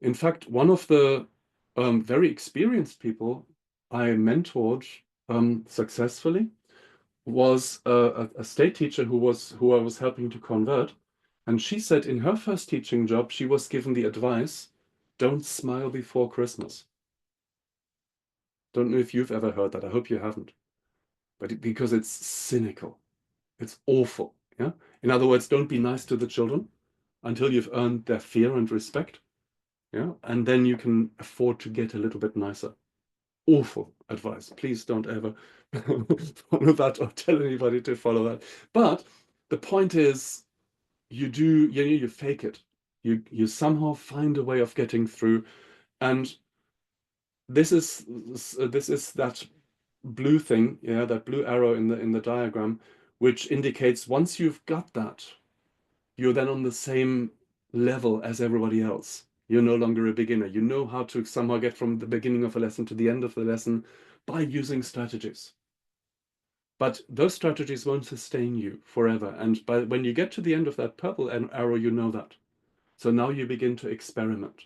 Speaker 3: In fact, one of the very experienced people I mentored successfully was a state teacher who I was helping to convert. And she said in her first teaching job, she was given the advice, don't smile before Christmas. Don't know if you've ever heard that. I hope you haven't. But because it's cynical. It's awful. Yeah. In other words, don't be nice to the children until you've earned their fear and respect. Yeah. And then you can afford to get a little bit nicer. Awful advice. Please don't ever follow that or tell anybody to follow that. But the point is, you fake it. You somehow find a way of getting through. And this is that blue thing, yeah, that blue arrow in the diagram, which indicates once you've got that, you're then on the same level as everybody else. You're no longer a beginner. You know how to somehow get from the beginning of a lesson to the end of the lesson by using strategies. But those strategies won't sustain you forever. And when you get to the end of that purple arrow, you know that. So now you begin to experiment.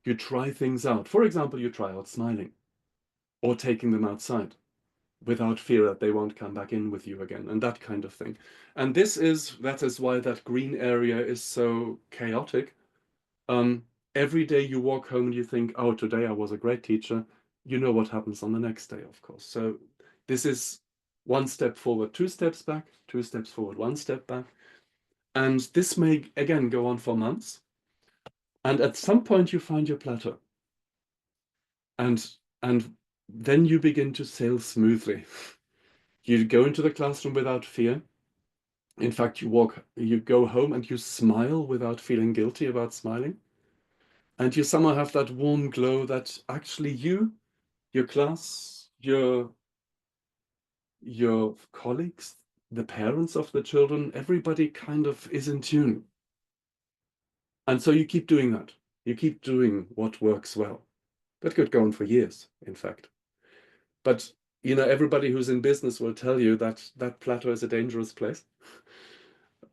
Speaker 3: You try things out. For example, you try out smiling or taking them outside without fear that they won't come back in with you again, and that kind of thing. And that is why that green area is so chaotic. Every day you walk home and you think, oh, today I was a great teacher. You know what happens on the next day, of course. So this is one step forward, two steps back, two steps forward, one step back. And this may, again, go on for months. And at some point you find your plateau. And then you begin to sail smoothly. You go into the classroom without fear. In fact, you go home and you smile without feeling guilty about smiling. And you somehow have that warm glow that actually your class, your colleagues, the parents of the children, everybody kind of is in tune. And so you keep doing that. You keep doing what works well. That could go on for years, in fact. But everybody who's in business will tell you that that plateau is a dangerous place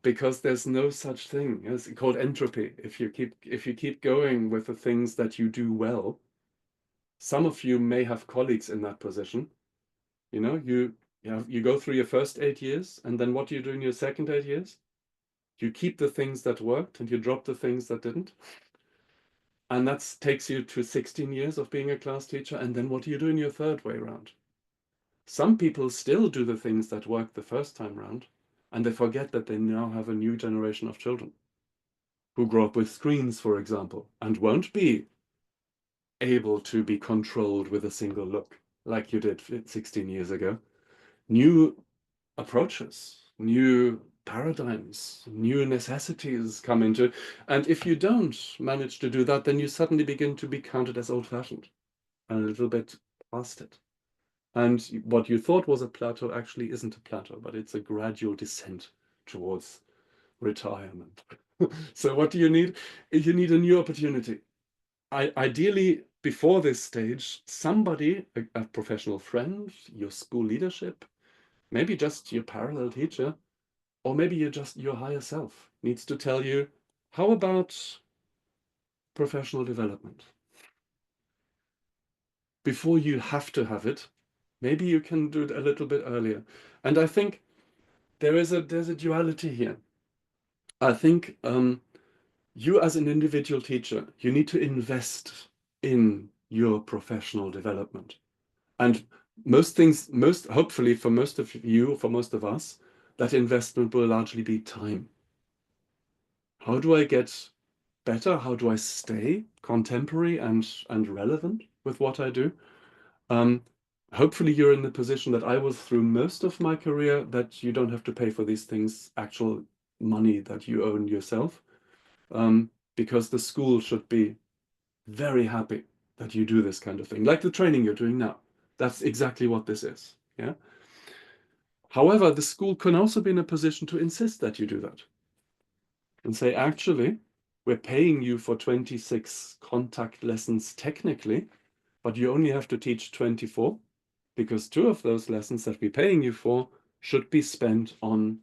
Speaker 3: because there's no such thing. It's called entropy. If you keep going with the things that you do well, some of you may have colleagues in that position. You go through your first 8 years, and then what do you do in your second 8 years? You keep the things that worked and you drop the things that didn't. And that takes you to 16 years of being a class teacher. And then what do you do in your third way round? Some people still do the things that worked the first time round, and they forget that they now have a new generation of children who grow up with screens, for example, and won't be able to be controlled with a single look like you did 16 years ago. New approaches, new paradigms, new necessities come into, and if you don't manage to do that, then you suddenly begin to be counted as old-fashioned and a little bit past it. And what you thought was a plateau actually isn't a plateau, but it's a gradual descent towards retirement. So what do you need? You need a new opportunity. Ideally, before this stage, somebody, a professional friend, your school leadership, maybe just your parallel teacher, or maybe your higher self needs to tell you, how about professional development? Before you have to have it, maybe you can do it a little bit earlier. And I think there's a duality here. I think you as an individual teacher, you need to invest in your professional development. And hopefully for most of you, for most of us, that investment will largely be time. How do I get better? How do I stay contemporary and relevant with what I do? Hopefully you're in the position that I was through most of my career, that you don't have to pay for these things, actual money that you own yourself, because the school should be very happy that you do this kind of thing, like the training you're doing now. That's exactly what this is. Yeah. However, the school can also be in a position to insist that you do that and say, actually, we're paying you for 26 contact lessons technically, but you only have to teach 24 because 2 of those lessons that we're paying you for should be spent on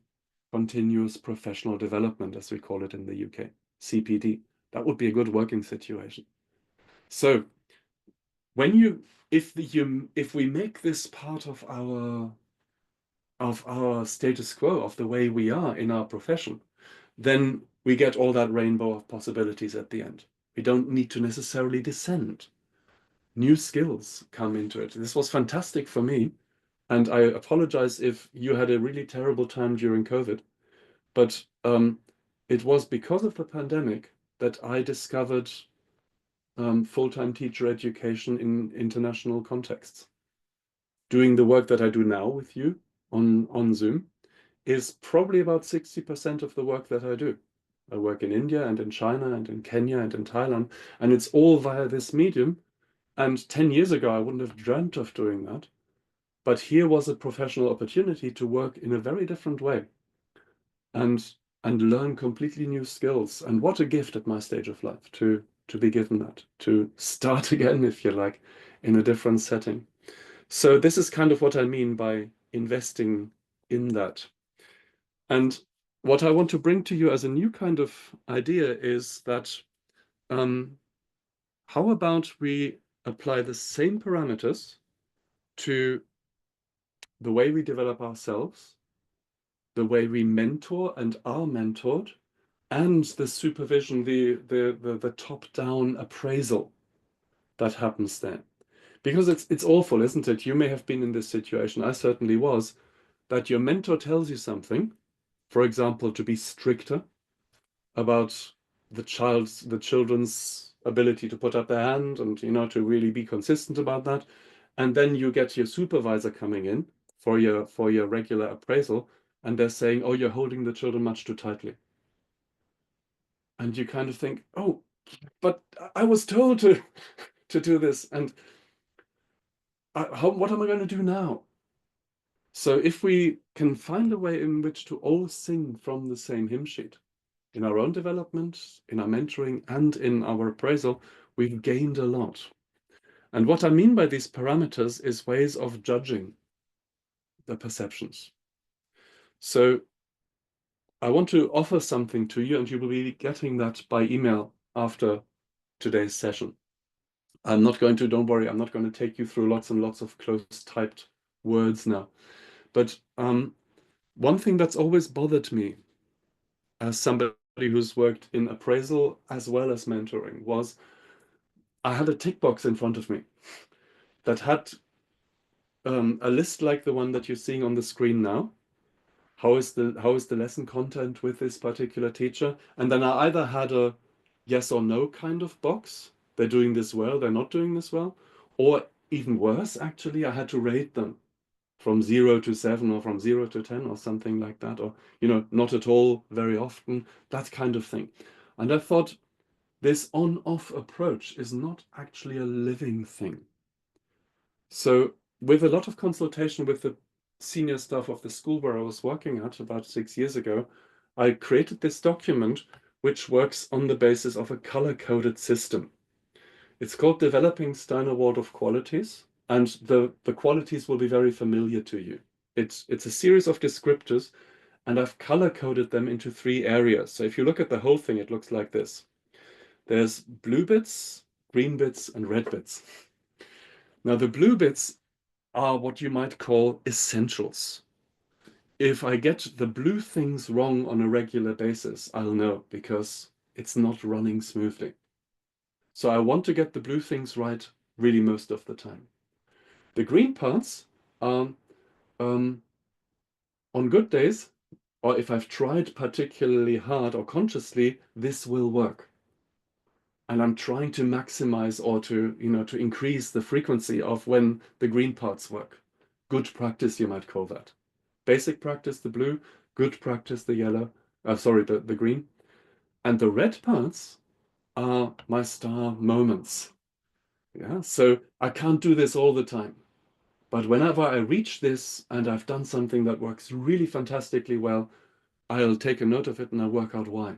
Speaker 3: continuous professional development, as we call it in the UK, CPD. That would be a good working situation. So if we make this part of our status quo, of the way we are in our profession, then we get all that rainbow of possibilities at the end. We don't need to necessarily descend. New skills come into it. This was fantastic for me. And I apologize if you had a really terrible time during COVID, but it was because of the pandemic that I discovered full-time teacher education in international contexts. Doing the work that I do now with you on Zoom is probably about 60% of the work that I do. I work in India and in China and in Kenya and in Thailand, and it's all via this medium. And 10 years ago, I wouldn't have dreamt of doing that. But here was a professional opportunity to work in a very different way and learn completely new skills. And what a gift at my stage of life to be given that, to start again, if you like, in a different setting. So this is kind of what I mean by investing in that. And what I want to bring to you as a new kind of idea is that how about we apply the same parameters to the way we develop ourselves, the way we mentor and are mentored, and the supervision, the top-down appraisal that happens there. Because it's awful, isn't it? You may have been in this situation, I certainly was, that your mentor tells you something, for example, to be stricter about the children's ability to put up their hand and, to really be consistent about that. And then you get your supervisor coming in for your regular appraisal, and they're saying, oh, you're holding the children much too tightly. And you kind of think, oh, but I was told to do this, and what am I going to do now? So if we can find a way in which to all sing from the same hymn sheet, in our own development, in our mentoring, and in our appraisal, we've gained a lot. And what I mean by these parameters is ways of judging the perceptions. So I want to offer something to you, and you will be getting that by email after today's session. Don't worry, I'm not going to take you through lots and lots of close typed words now. But one thing that's always bothered me as somebody who's worked in appraisal as well as mentoring was I had a tick box in front of me that had a list like the one that you're seeing on the screen now. How is the lesson content with this particular teacher? And then I either had a yes or no kind of box. They're doing this well, they're not doing this well. Or even worse, actually, I had to rate them from 0 to 7 or from 0 to 10 or something like that. Or, not at all very often, that kind of thing. And I thought this on-off approach is not actually a living thing. So with a lot of consultation with the senior staff of the school where I was working at about 6 years ago, I created this document which works on the basis of a color-coded system. It's called Developing Steiner Waldorf Qualities, and the qualities will be very familiar to you. It's a series of descriptors, and I've color-coded them into 3 areas. So if you look at the whole thing, it looks like this. There's blue bits, green bits, and red bits. Now the blue bits are what you might call essentials. If I get the blue things wrong on a regular basis, I'll know because it's not running smoothly. So I want to get the blue things right really most of the time. The green parts are on good days, or if I've tried particularly hard or consciously, this will work. And I'm trying to maximize or to increase the frequency of when the green parts work. Good practice, you might call that. Basic practice, the blue. Good practice, the yellow. The green. And the red parts are my star moments. Yeah, so I can't do this all the time, But whenever I reach this and I've done something that works really fantastically well, I'll take a note of it and I'll work out why.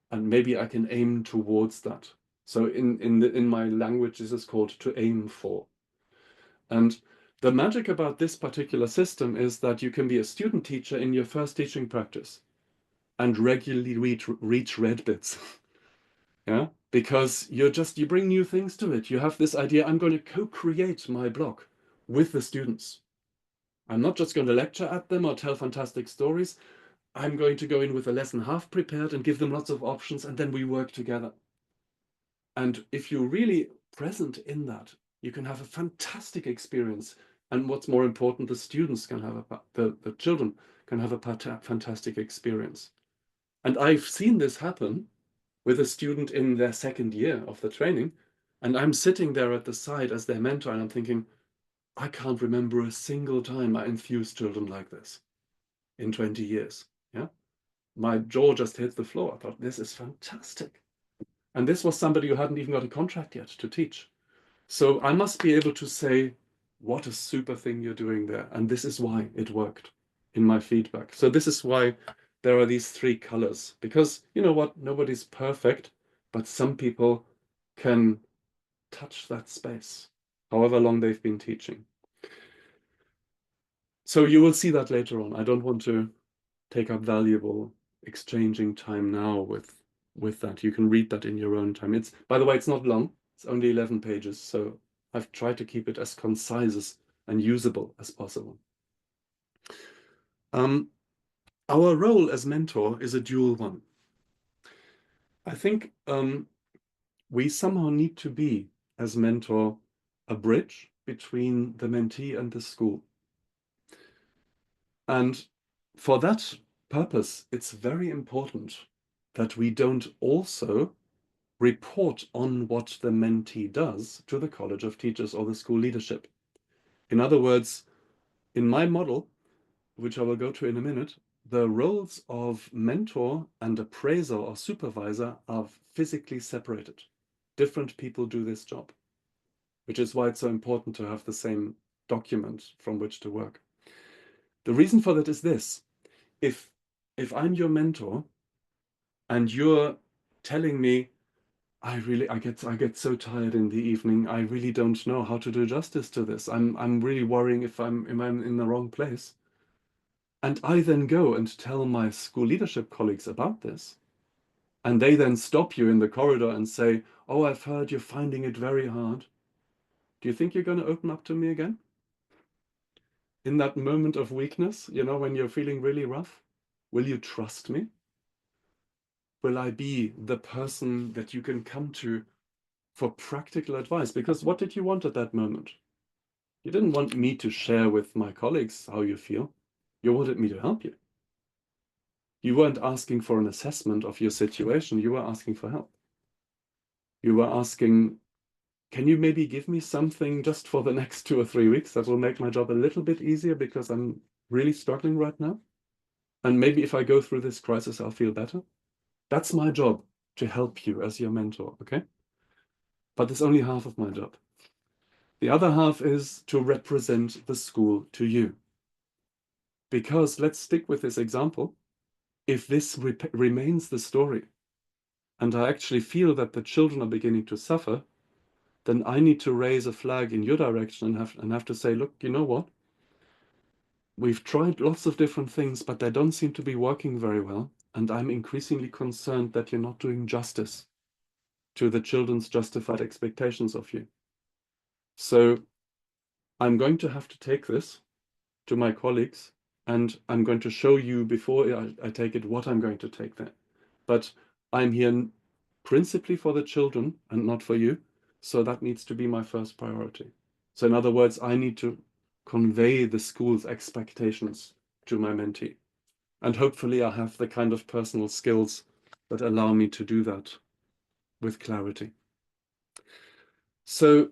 Speaker 3: And maybe I can aim towards that. So in my language, this is called to aim for. And the magic about this particular system is that you can be a student teacher in your first teaching practice and regularly reach red bits. Yeah, because you bring new things to it. You have this idea, I'm going to co-create my block with the students. I'm not just going to lecture at them or tell fantastic stories. I'm going to go in with a lesson half prepared and give them lots of options, and then we work together. And if you're really present in that, you can have a fantastic experience. And what's more important, the students can have the children can have a fantastic experience. And I've seen this happen with a student in their second year of the training, and I'm sitting there at the side as their mentor, and I'm thinking, I can't remember a single time I enthused children like this in 20 years. Yeah, my jaw just hit the floor. I thought, this is fantastic. And this was somebody who hadn't even got a contract yet to teach. So I must be able to say, what a super thing you're doing there. And this is why it worked in my feedback. So this is why there are these three colors, because you know what, nobody's perfect, but some people can touch that space, however long they've been teaching. So you will see that later on. I don't want to take up valuable exchanging time now with that. You can read that in your own time. It's, by the way, it's not long. It's only 11 pages. So I've tried to keep it as concise and usable as possible. Our role as mentor is a dual one. I think we somehow need to be, as mentor, a bridge between the mentee and the school. And for that purpose, it's very important that we don't also report on what the mentee does to the College of Teachers or the school leadership. In other words, in my model, which I will go to in a minute, the roles of mentor and appraiser or supervisor are physically separated. Different people do this job, which is why it's so important to have the same document from which to work. The reason for that is this. If I'm your mentor and you're telling me, I get so tired in the evening, I really don't know how to do justice to this. I'm really worrying if I'm in the wrong place. And I then go and tell my school leadership colleagues about this. And they then stop you in the corridor and say, oh, I've heard you're finding it very hard. Do you think you're going to open up to me again? In that moment of weakness, you know, when you're feeling really rough, will you trust me? Will I be the person that you can come to for practical advice? Because what did you want at that moment? You didn't want me to share with my colleagues how you feel. You wanted me to help you. You weren't asking for an assessment of your situation. You were asking for help. You were asking, can you maybe give me something just for the next 2 or 3 weeks that will make my job a little bit easier because I'm really struggling right now? And maybe if I go through this crisis, I'll feel better. That's my job, to help you as your mentor, okay? But it's only half of my job. The other half is to represent the school to you. Because let's stick with this example. If this remains the story, and I actually feel that the children are beginning to suffer, then I need to raise a flag in your direction and have to say, look, you know what? We've tried lots of different things, but they don't seem to be working very well. And I'm increasingly concerned that you're not doing justice to the children's justified expectations of you. So I'm going to have to take this to my colleagues, and I'm going to show you before I take it what I'm going to take there. But I'm here principally for the children and not for you. So that needs to be my first priority. So in other words, I need to convey the school's expectations to my mentee. And hopefully I have the kind of personal skills that allow me to do that with clarity. So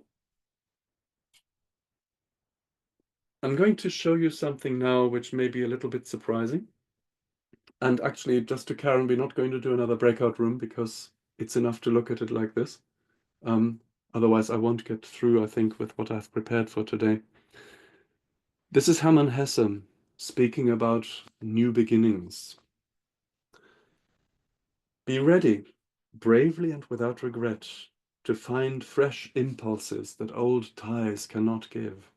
Speaker 3: I'm going to show you something now which may be a little bit surprising. And actually, just to Karen, we're not going to do another breakout room because it's enough to look at it like this. Otherwise, I won't get through, I think, with what I've prepared for today. This is Hermann Hesse speaking about new beginnings. Be ready, bravely and without regret, to find fresh impulses that old ties cannot give.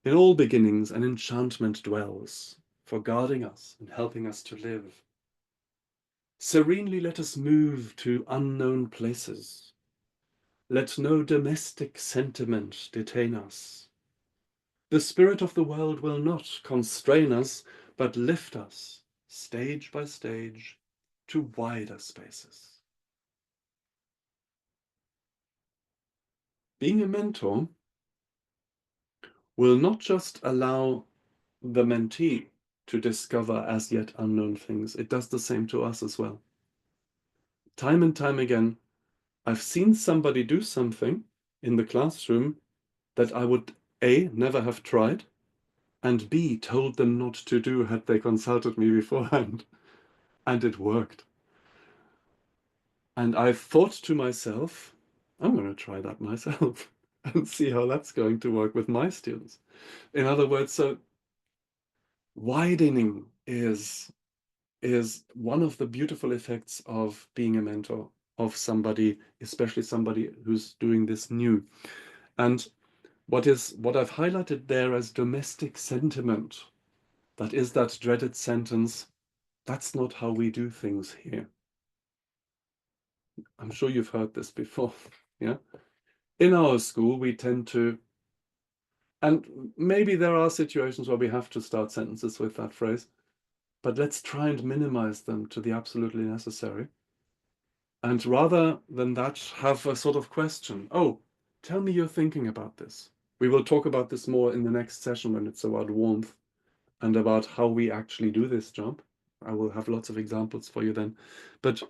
Speaker 3: In all beginnings an enchantment dwells, for guarding us and helping us to live. Serenely let us move to unknown places. Let no domestic sentiment detain us. The spirit of the world will not constrain us, but lift us, stage by stage, to wider spaces. Being a mentor will not just allow the mentee to discover as yet unknown things, it does the same to us as well. Time and time again, I've seen somebody do something in the classroom that I would A, never have tried, and B, told them not to do had they consulted me beforehand. And it worked. And I thought to myself, I'm going to try that myself and see how that's going to work with my students. In other words, so widening is one of the beautiful effects of being a mentor of somebody, especially somebody who's doing this new. And what I've highlighted there as domestic sentiment, that is that dreaded sentence, that's not how we do things here. I'm sure you've heard this before, yeah? In our school, we tend to, and maybe there are situations where we have to start sentences with that phrase, but let's try and minimize them to the absolutely necessary. And rather than that, have a sort of question. Oh, tell me you're thinking about this. We will talk about this more in the next session when it's about warmth and about how we actually do this job. I will have lots of examples for you then. But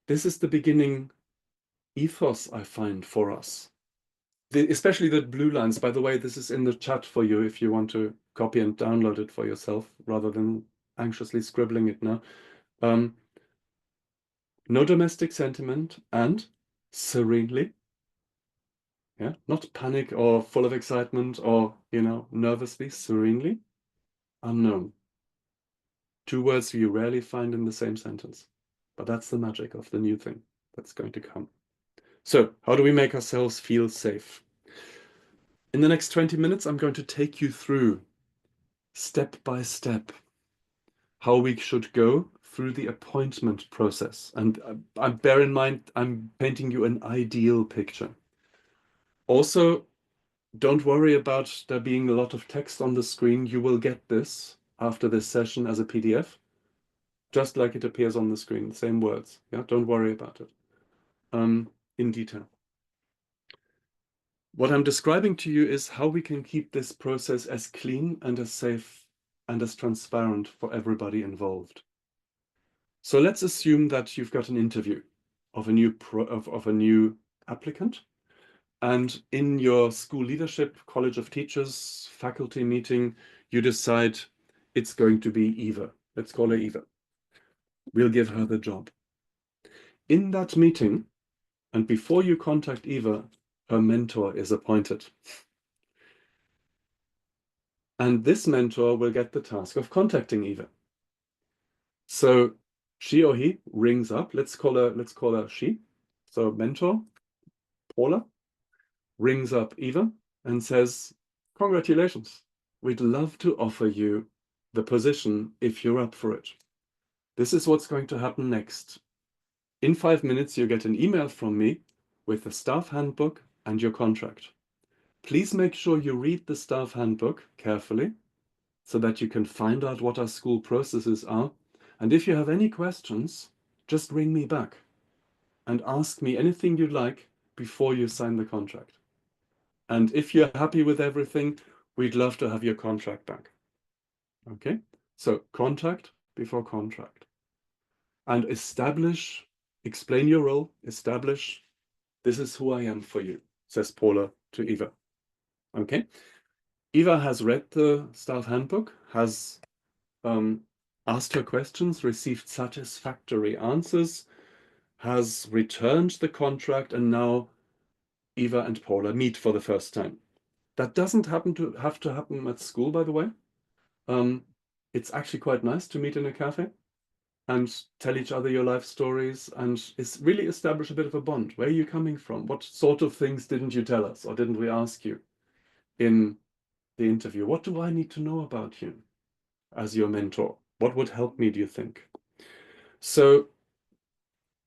Speaker 3: this is the beginning ethos, I find, for us. Especially the blue lines. By the way, this is in the chat for you if you want to copy and download it for yourself rather than anxiously scribbling it now. No domestic sentiment and serenely. Yeah, not panic or full of excitement or, nervously, serenely. Unknown. Two words you rarely find in the same sentence. But that's the magic of the new thing that's going to come. So, how do we make ourselves feel safe? In the next 20 minutes, I'm going to take you through, step by step, how we should go through the appointment process. And bear in mind, I'm painting you an ideal picture. Also, don't worry about there being a lot of text on the screen. You will get this after this session as a PDF, just like it appears on the screen, same words. Yeah, don't worry about it in detail. What I'm describing to you is how we can keep this process as clean and as safe and as transparent for everybody involved. So let's assume that you've got an interview of a new applicant, and in your school leadership, college of teachers, faculty meeting, you decide it's going to be Eva. Let's call her Eva. We'll give her the job. In that meeting, and before you contact Eva, her mentor is appointed. And this mentor will get the task of contacting Eva. So she or he rings up. Let's call her she. So mentor, Paula, rings up Eva and says, "Congratulations. We'd love to offer you the position if you're up for it. This is what's going to happen next. In 5 minutes, you get an email from me with the staff handbook and your contract. Please make sure you read the staff handbook carefully so that you can find out what our school processes are. And if you have any questions, just ring me back and ask me anything you'd like before you sign the contract. And if you're happy with everything, we'd love to have your contract back." Okay, so contact before contract. And explain your role, establish, "This is who I am for you," says Paula to Eva. Okay, Eva has read the staff handbook, has asked her questions, received satisfactory answers, has returned the contract, and now Eva and Paula meet for the first time. That doesn't have to happen at school, by the way. It's actually quite nice to meet in a cafe and tell each other your life stories, and it's really establish a bit of a bond. Where are you coming from? What sort of things didn't you tell us, or didn't we ask you in the interview? What do I need to know about you as your mentor? What would help me, do you think? So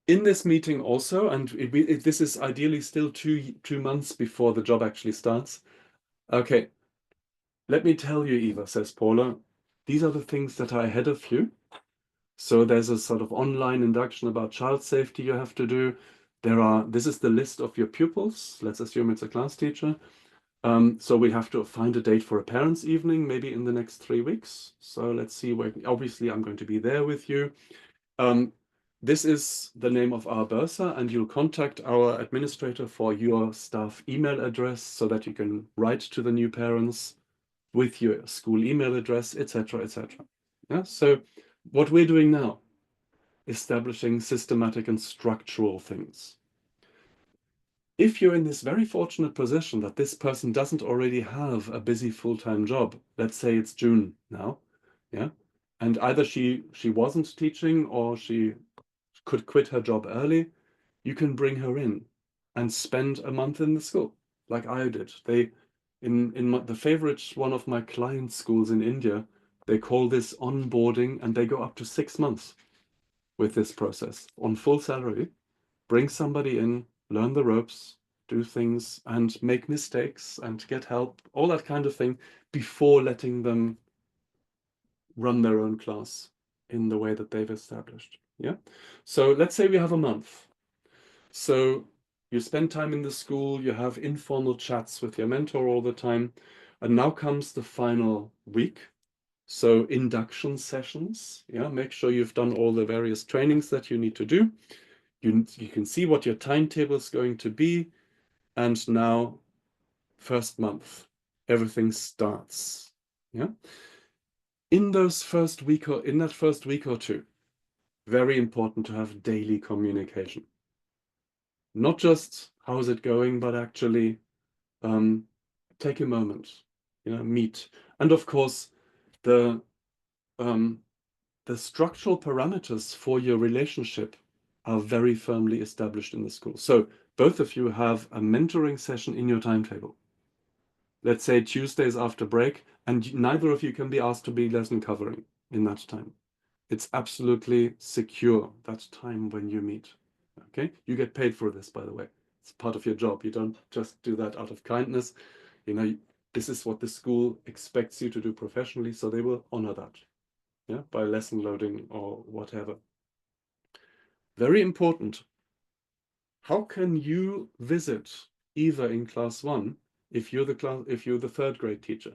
Speaker 3: in this meeting also, and this is ideally still two months before the job actually starts. Okay, let me tell you, Eva, says Paula, these are the things that are ahead of you. So there's a sort of online induction about child safety you have to do. This is the list of your pupils. Let's assume it's a class teacher. So we have to find a date for a parents' evening, maybe in the next 3 weeks. So let's see where, obviously I'm going to be there with you. This is the name of our bursar, and you'll contact our administrator for your staff email address so that you can write to the new parents with your school email address, etc., etc. Yeah, so what we're doing now, establishing systematic and structural things. If you're in this very fortunate position that this person doesn't already have a busy full-time job, let's say it's June now, yeah, and either she wasn't teaching or she could quit her job early, you can bring her in and spend a month in the school, like I did. The favorite one of my client schools in India, they call this onboarding, and they go up to 6 months with this process on full salary. Bring somebody in, learn the ropes, do things and make mistakes and get help, all that kind of thing, before letting them run their own class in the way that they've established. Yeah. So let's say we have a month. So you spend time in the school, you have informal chats with your mentor all the time. And now comes the final week. So induction sessions. Yeah, make sure you've done all the various trainings that you need to do. You can see what your timetable is going to be. And now, first month, everything starts. Yeah. In that first week or two, very important to have daily communication. Not just how is it going, but actually take a moment, meet. And of course, the structural parameters for your relationship are very firmly established in the school. So both of you have a mentoring session in your timetable. Let's say Tuesdays after break, and neither of you can be asked to be lesson covering in that time. It's absolutely secure, that time when you meet. Okay, you get paid for this, by the way. It's part of your job. You don't just do that out of kindness. This is what the school expects you to do professionally, so they will honor that, yeah, by lesson loading or whatever. Very important. How can you visit Eva in class 1 if you're the third grade teacher?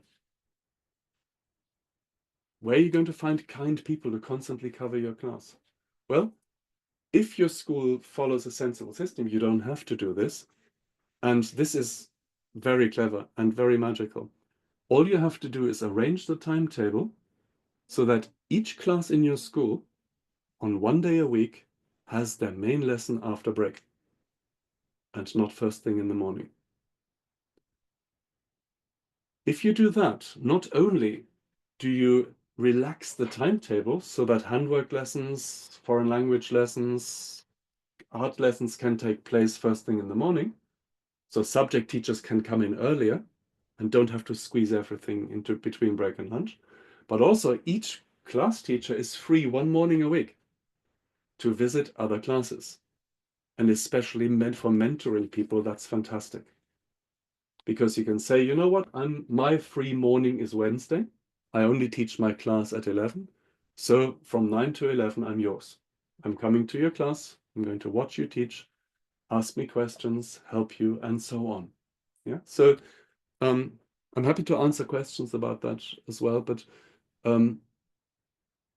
Speaker 3: Where are you going to find kind people to constantly cover your class? Well, if your school follows a sensible system, you don't have to do this. And this is very clever and very magical. All you have to do is arrange the timetable so that each class in your school on 1 day a week has their main lesson after break and not first thing in the morning. If you do that, not only do you relax the timetable so that handwork lessons, foreign language lessons, art lessons can take place first thing in the morning, so subject teachers can come in earlier and don't have to squeeze everything into between break and lunch, but also each class teacher is free 1 morning a week to visit other classes. And especially meant for mentoring people, that's fantastic. Because you can say, you know what, my free morning is Wednesday. I only teach my class at 11. So from 9 to 11, I'm yours. I'm coming to your class. I'm going to watch you teach, ask me questions, help you, and so on. Yeah. So I'm happy to answer questions about that as well, but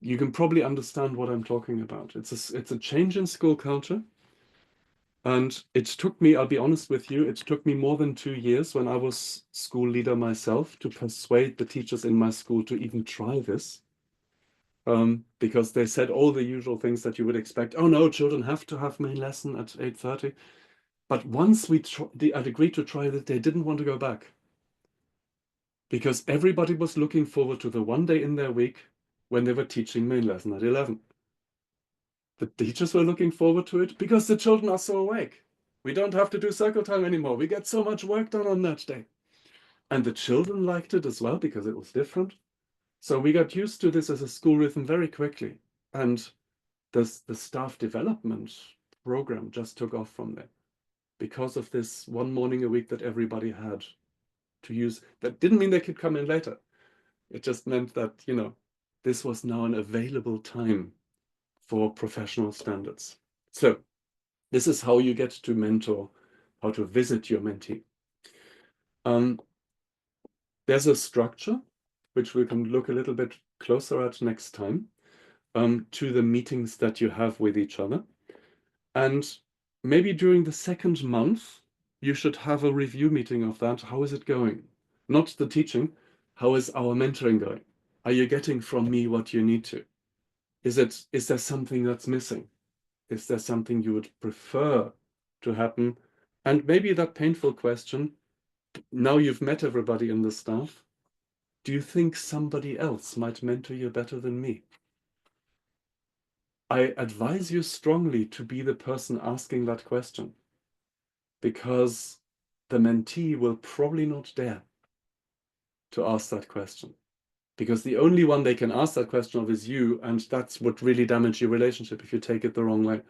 Speaker 3: you can probably understand what I'm talking about. It's a change in school culture. And it took me, I'll be honest with you, it took me more than 2 years when I was school leader myself to persuade the teachers in my school to even try this. Because they said all the usual things that you would expect. Oh no, children have to have main lesson at 8:30. But once I'd agreed to try that, they didn't want to go back. because everybody was looking forward to the one day in their week when they were teaching main lesson at 11. The teachers were looking forward to it because the children are so awake. We don't have to do circle time anymore. We get so much work done on that day. And the children liked it as well because it was different. So we got used to this as a school rhythm very quickly. And the staff development program just took off from there because of this one morning a week that everybody had to use. That didn't mean they could come in later. It just meant that, you know, this was now an available time for professional standards. So this is how you get to mentor, how to visit your mentee. There's a structure, which we can look a little bit closer at next time, to the meetings that you have with each other. And maybe during the second month, you should have a review meeting of that. How is it going? Not the teaching. How is our mentoring going? Are you getting from me what you need to? Is there something that's missing? Is there something you would prefer to happen? And maybe that painful question, now you've met everybody in the staff, do you think somebody else might mentor you better than me? I advise you strongly to be the person asking that question, because the mentee will probably not dare to ask that question, because the only one they can ask that question of is you, and that's what really damage your relationship if you take it the wrong way.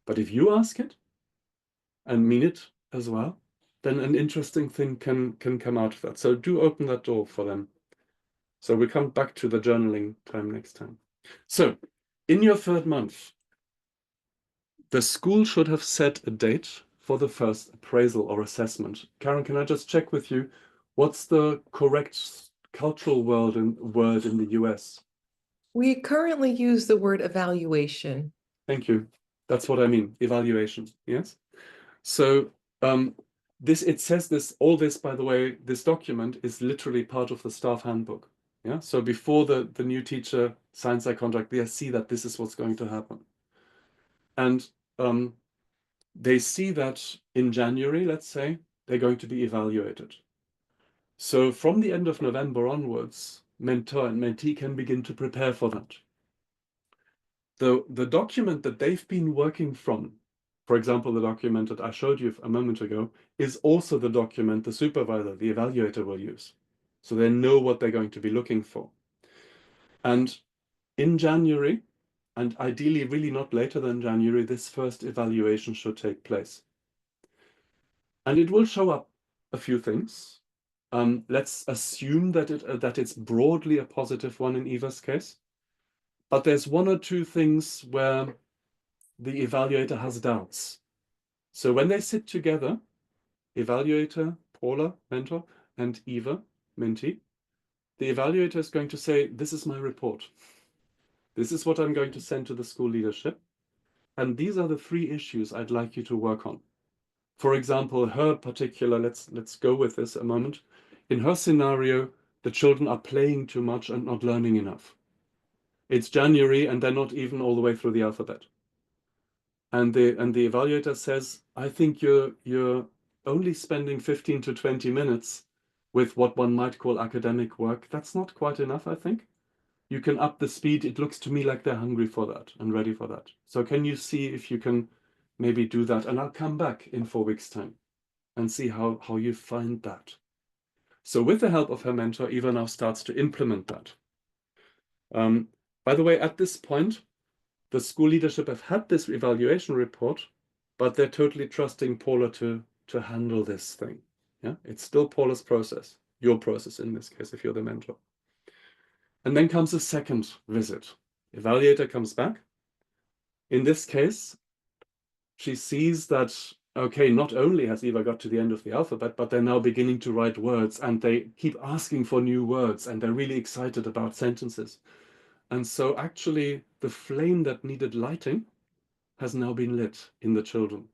Speaker 3: But if you ask it and mean it as well, then an interesting thing can come out of that. So do open that door for them. So we come back to the journaling time next time. So in your third month, the school should have set a date for the first appraisal or assessment. Karen, can I just check with you, what's the correct cultural word in the US?
Speaker 1: We currently use the word evaluation.
Speaker 3: Thank you. That's what I mean, evaluation, yes? So it says this, all this, by the way, this document is literally part of the staff handbook. Yeah. So before the new teacher signs their contract, they see that this is what's going to happen. And they see that in January, let's say, they're going to be evaluated. So from the end of November onwards, mentor and mentee can begin to prepare for that. The document that they've been working from, for example, the document that I showed you a moment ago, is also the document the supervisor, the evaluator, will use. So they know what they're going to be looking for. And in January, and ideally really not later than January, this first evaluation should take place. And it will show up a few things. Let's assume that it's broadly a positive one in Eva's case. But there's one or two things where the evaluator has doubts. So when they sit together, evaluator, Paula, mentor, and Eva, mentee, the evaluator is going to say, this is my report. This is what I'm going to send to the school leadership. And these are the 3 issues I'd like you to work on. For example, her particular, let's go with this a moment. In her scenario, the children are playing too much and not learning enough. It's January and they're not even all the way through the alphabet. And the evaluator says, I think you're only spending 15 to 20 minutes with what one might call academic work. That's not quite enough, I think. You can up the speed. It looks to me like they're hungry for that and ready for that. So can you see if you can maybe do that? And I'll come back in 4 weeks' time and see how you find that. So with the help of her mentor, Eva now starts to implement that. By the way, at this point, the school leadership have had this evaluation report, but they're totally trusting Paula to handle this thing. Yeah, it's still Paula's process, your process in this case, if you're the mentor. And then comes a second visit. Evaluator comes back. In this case, she sees that, okay, not only has Eva got to the end of the alphabet, but they're now beginning to write words and they keep asking for new words and they're really excited about sentences. And so actually the flame that needed lighting has now been lit in the children.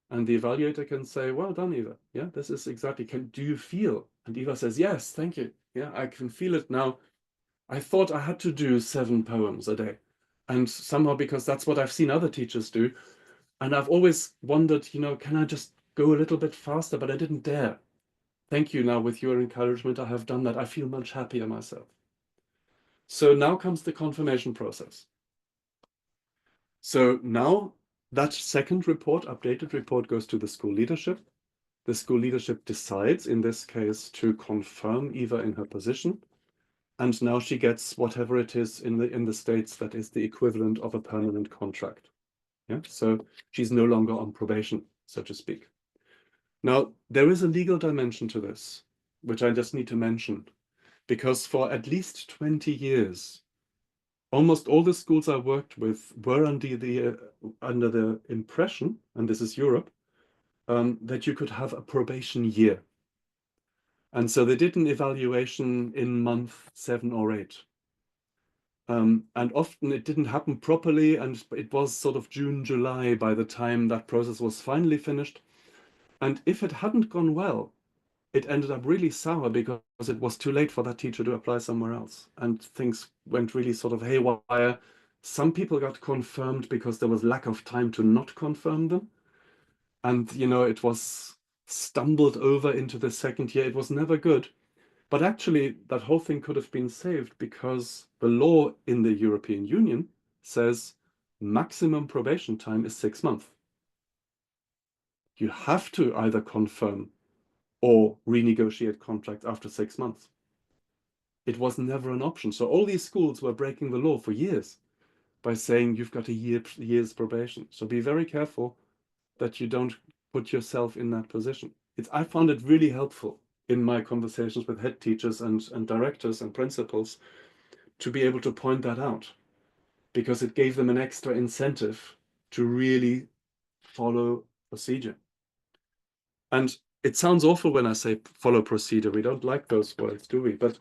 Speaker 3: And the evaluator can say, well done, Eva. Yeah, this is exactly, do you feel? And Eva says, yes, thank you. Yeah, I can feel it now. I thought I had to do 7 poems a day. And somehow, because that's what I've seen other teachers do. And I've always wondered, you know, can I just go a little bit faster? But I didn't dare. thank you. Now with your encouragement, I have done that. I feel much happier myself. So now comes the confirmation process. So now that second report, updated report, goes to the school leadership. The school leadership decides, in this case, to confirm Eva in her position. And now she gets whatever it is in the States that is the equivalent of a permanent contract. Yeah, so she's no longer on probation, so to speak. Now, there is a legal dimension to this, which I just need to mention, because for at least 20 years, almost all the schools I worked with were under the impression, and this is Europe, that you could have a probation year. And so they did an evaluation in month 7 or 8. And often it didn't happen properly, and it was sort of June, July by the time that process was finally finished. And if it hadn't gone well, it ended up really sour because it was too late for that teacher to apply somewhere else. And things went really sort of haywire. Some people got confirmed because there was lack of time to not confirm them. And, you know, it was stumbled over into the second year. It was never good. But actually, that whole thing could have been saved because the law in the European Union says maximum probation time is 6 months. You have to either confirm or renegotiate contracts after 6 months. It was never an option. So all these schools were breaking the law for years by saying you've got a year's probation. So be very careful that you don't put yourself in that position. I found it really helpful in my conversations with head teachers and directors and principals to be able to point that out, because it gave them an extra incentive to really follow procedure. And it sounds awful when I say follow procedure. We don't like those words, do we? But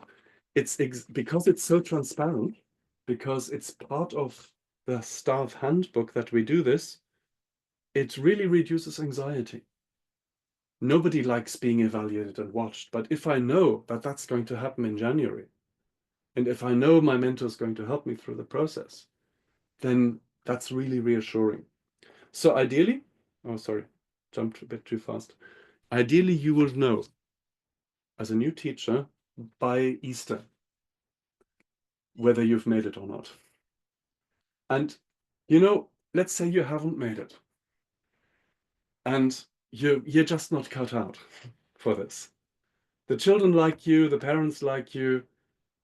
Speaker 3: it's because it's so transparent, because it's part of the staff handbook that we do this, it really reduces anxiety. Nobody likes being evaluated and watched, but if I know that that's going to happen in January, and if I know my mentor is going to help me through the process, then that's really reassuring. So ideally, oh, sorry, jumped a bit too fast. Ideally, you will know as a new teacher by Easter whether you've made it or not. And, you know, let's say you haven't made it and you're just not cut out for this. The children like you, the parents like you,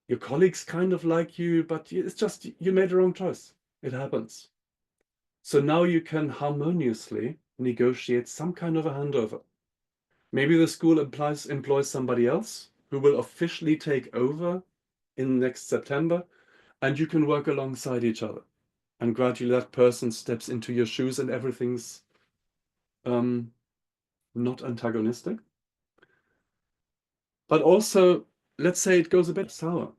Speaker 3: your colleagues kind of like you, but it's just you made the wrong choice. It happens. So now you can harmoniously negotiate some kind of a handover. Maybe the school employs somebody else who will officially take over in next September, and you can work alongside each other. And gradually that person steps into your shoes and everything's not antagonistic. But also, let's say it goes a bit sour,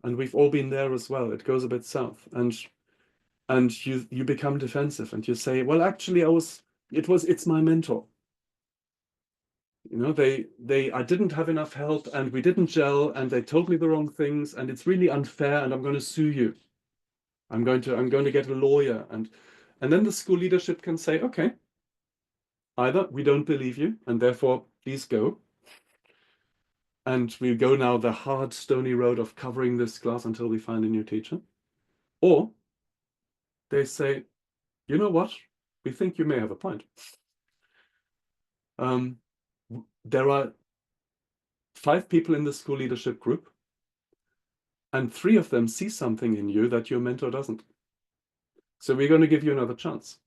Speaker 3: and we've all been there as well. It goes a bit south, and you become defensive, and you say, well, actually, it's my mentor. You know, I didn't have enough help, and we didn't gel, and they told me the wrong things, and it's really unfair, and I'm going to sue you. I'm going to get a lawyer, and then the school leadership can say, okay, either we don't believe you, and therefore please go. And we go now the hard, stony road of covering this class until we find a new teacher. Or they say, you know what? We think you may have a point. There are 5 people in the school leadership group, and 3 of them see something in you that your mentor doesn't. So we're going to give you another chance.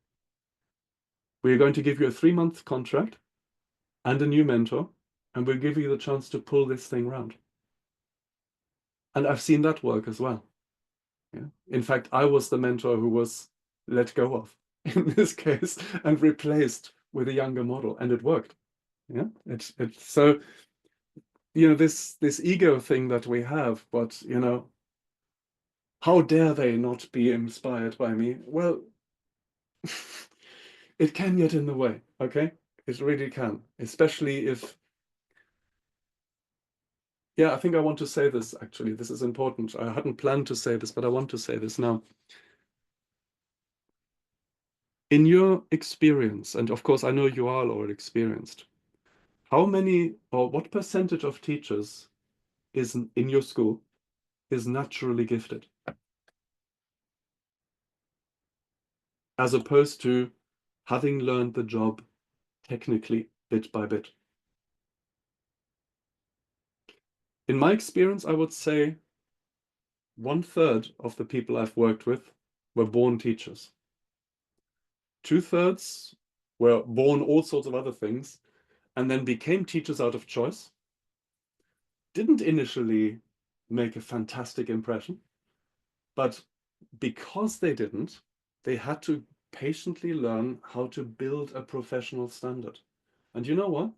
Speaker 3: We're going to give you a 3-month contract and a new mentor, and we'll give you the chance to pull this thing around. And I've seen that work as well. Yeah. In fact, I was the mentor who was let go of in this case and replaced with a younger model, and it worked. Yeah, it's so, you know, this ego thing that we have, but you know, how dare they not be inspired by me? Well, it can get in the way, okay? It really can, especially if, yeah, I think I want to say this actually. This is important. I hadn't planned to say this, but I want to say this now. In your experience, and of course I know you are all experienced, how many or what percentage of teachers is in your school is naturally gifted, as opposed to having learned the job technically bit by bit? In my experience, I would say 1/3 of the people I've worked with were born teachers. 2/3 were born all sorts of other things and then became teachers out of choice. Didn't initially make a fantastic impression, but because they didn't, they had to patiently learn how to build a professional standard. And you know what?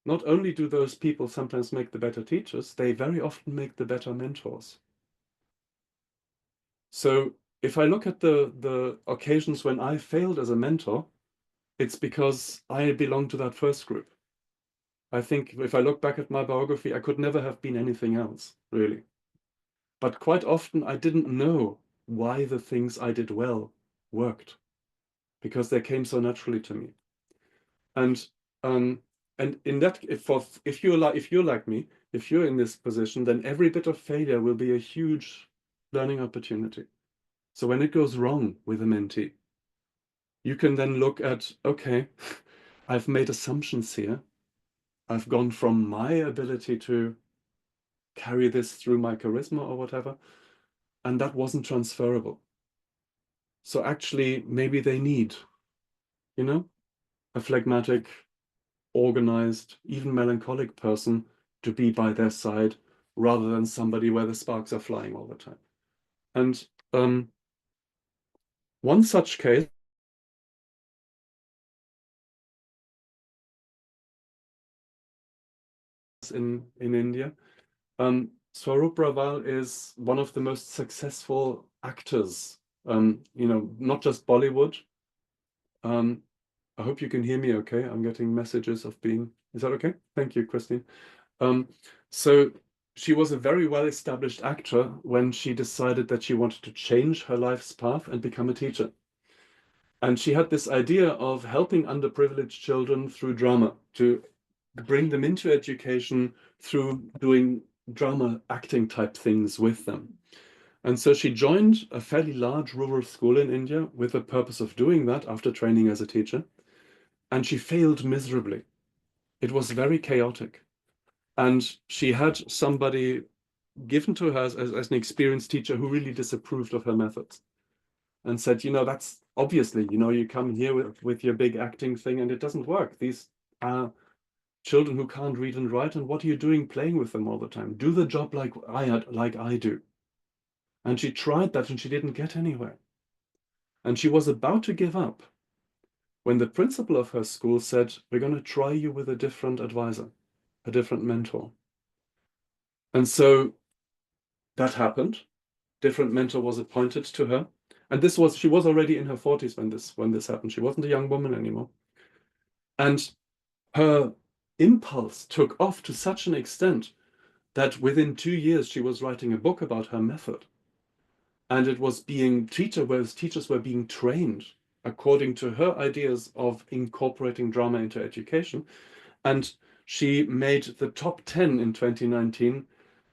Speaker 3: Not only do those people sometimes make the better teachers, they very often make the better mentors. So if I look at the occasions when I failed as a mentor, it's because I belong to that first group. I think if I look back at my biography, I could never have been anything else, really. But quite often I didn't know why the things I did well worked, because they came so naturally to me. And in that, if you're like me, if you're in this position, then every bit of failure will be a huge learning opportunity. So when it goes wrong with a mentee, you can then look at, okay, I've made assumptions here. I've gone from my ability to carry this through my charisma or whatever, and that wasn't transferable. So actually, maybe they need, you know, a phlegmatic, organized, even melancholic person to be by their side rather than somebody where the sparks are flying all the time. And one such case in India, Swaroop Raval is one of the most successful actors, not just Bollywood. I hope you can hear me okay. I'm getting messages of being, is that okay? Thank you, Christine. So she was a very well-established actor when she decided that she wanted to change her life's path and become a teacher. And she had this idea of helping underprivileged children through drama, to bring them into education through doing drama acting type things with them. And so she joined a fairly large rural school in India with the purpose of doing that after training as a teacher. And she failed miserably. It was very chaotic. And she had somebody given to her as an experienced teacher who really disapproved of her methods and said, that's obviously, you come here with your big acting thing and it doesn't work. These are children who can't read and write, and what are you doing playing with them all the time? Do the job like I do. And she tried that and she didn't get anywhere. And she was about to give up when the principal of her school said, we're going to try you with a different advisor, a different mentor. And so that happened. Different mentor was appointed to her. And she was already in her 40s when this happened. She wasn't a young woman anymore. And her impulse took off to such an extent that within 2 years she was writing a book about her method. And it was teachers were being trained according to her ideas of incorporating drama into education. And she made the top 10 in 2019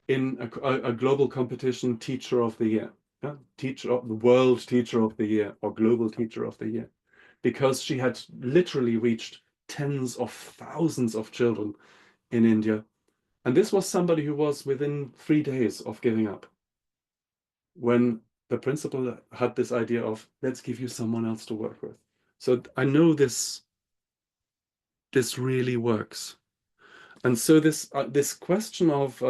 Speaker 3: in a global competition, Teacher of the Year, the World Teacher of the Year or Global Teacher of the Year, because she had literally reached tens of thousands of children in India. And this was somebody who was within 3 days of giving up, when the principal had this idea of, let's give you someone else to work with. So I know this really works. And so this question of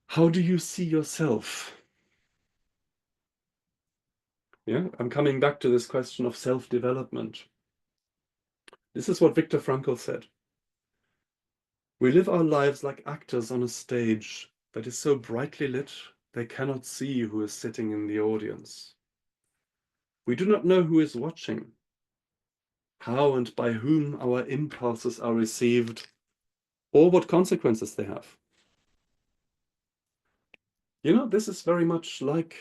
Speaker 3: how do you see yourself? Yeah, I'm coming back to this question of self-development. This is what Viktor Frankl said. We live our lives like actors on a stage that is so brightly lit they cannot see who is sitting in the audience. We do not know who is watching, how and by whom our impulses are received, or what consequences they have. This is very much like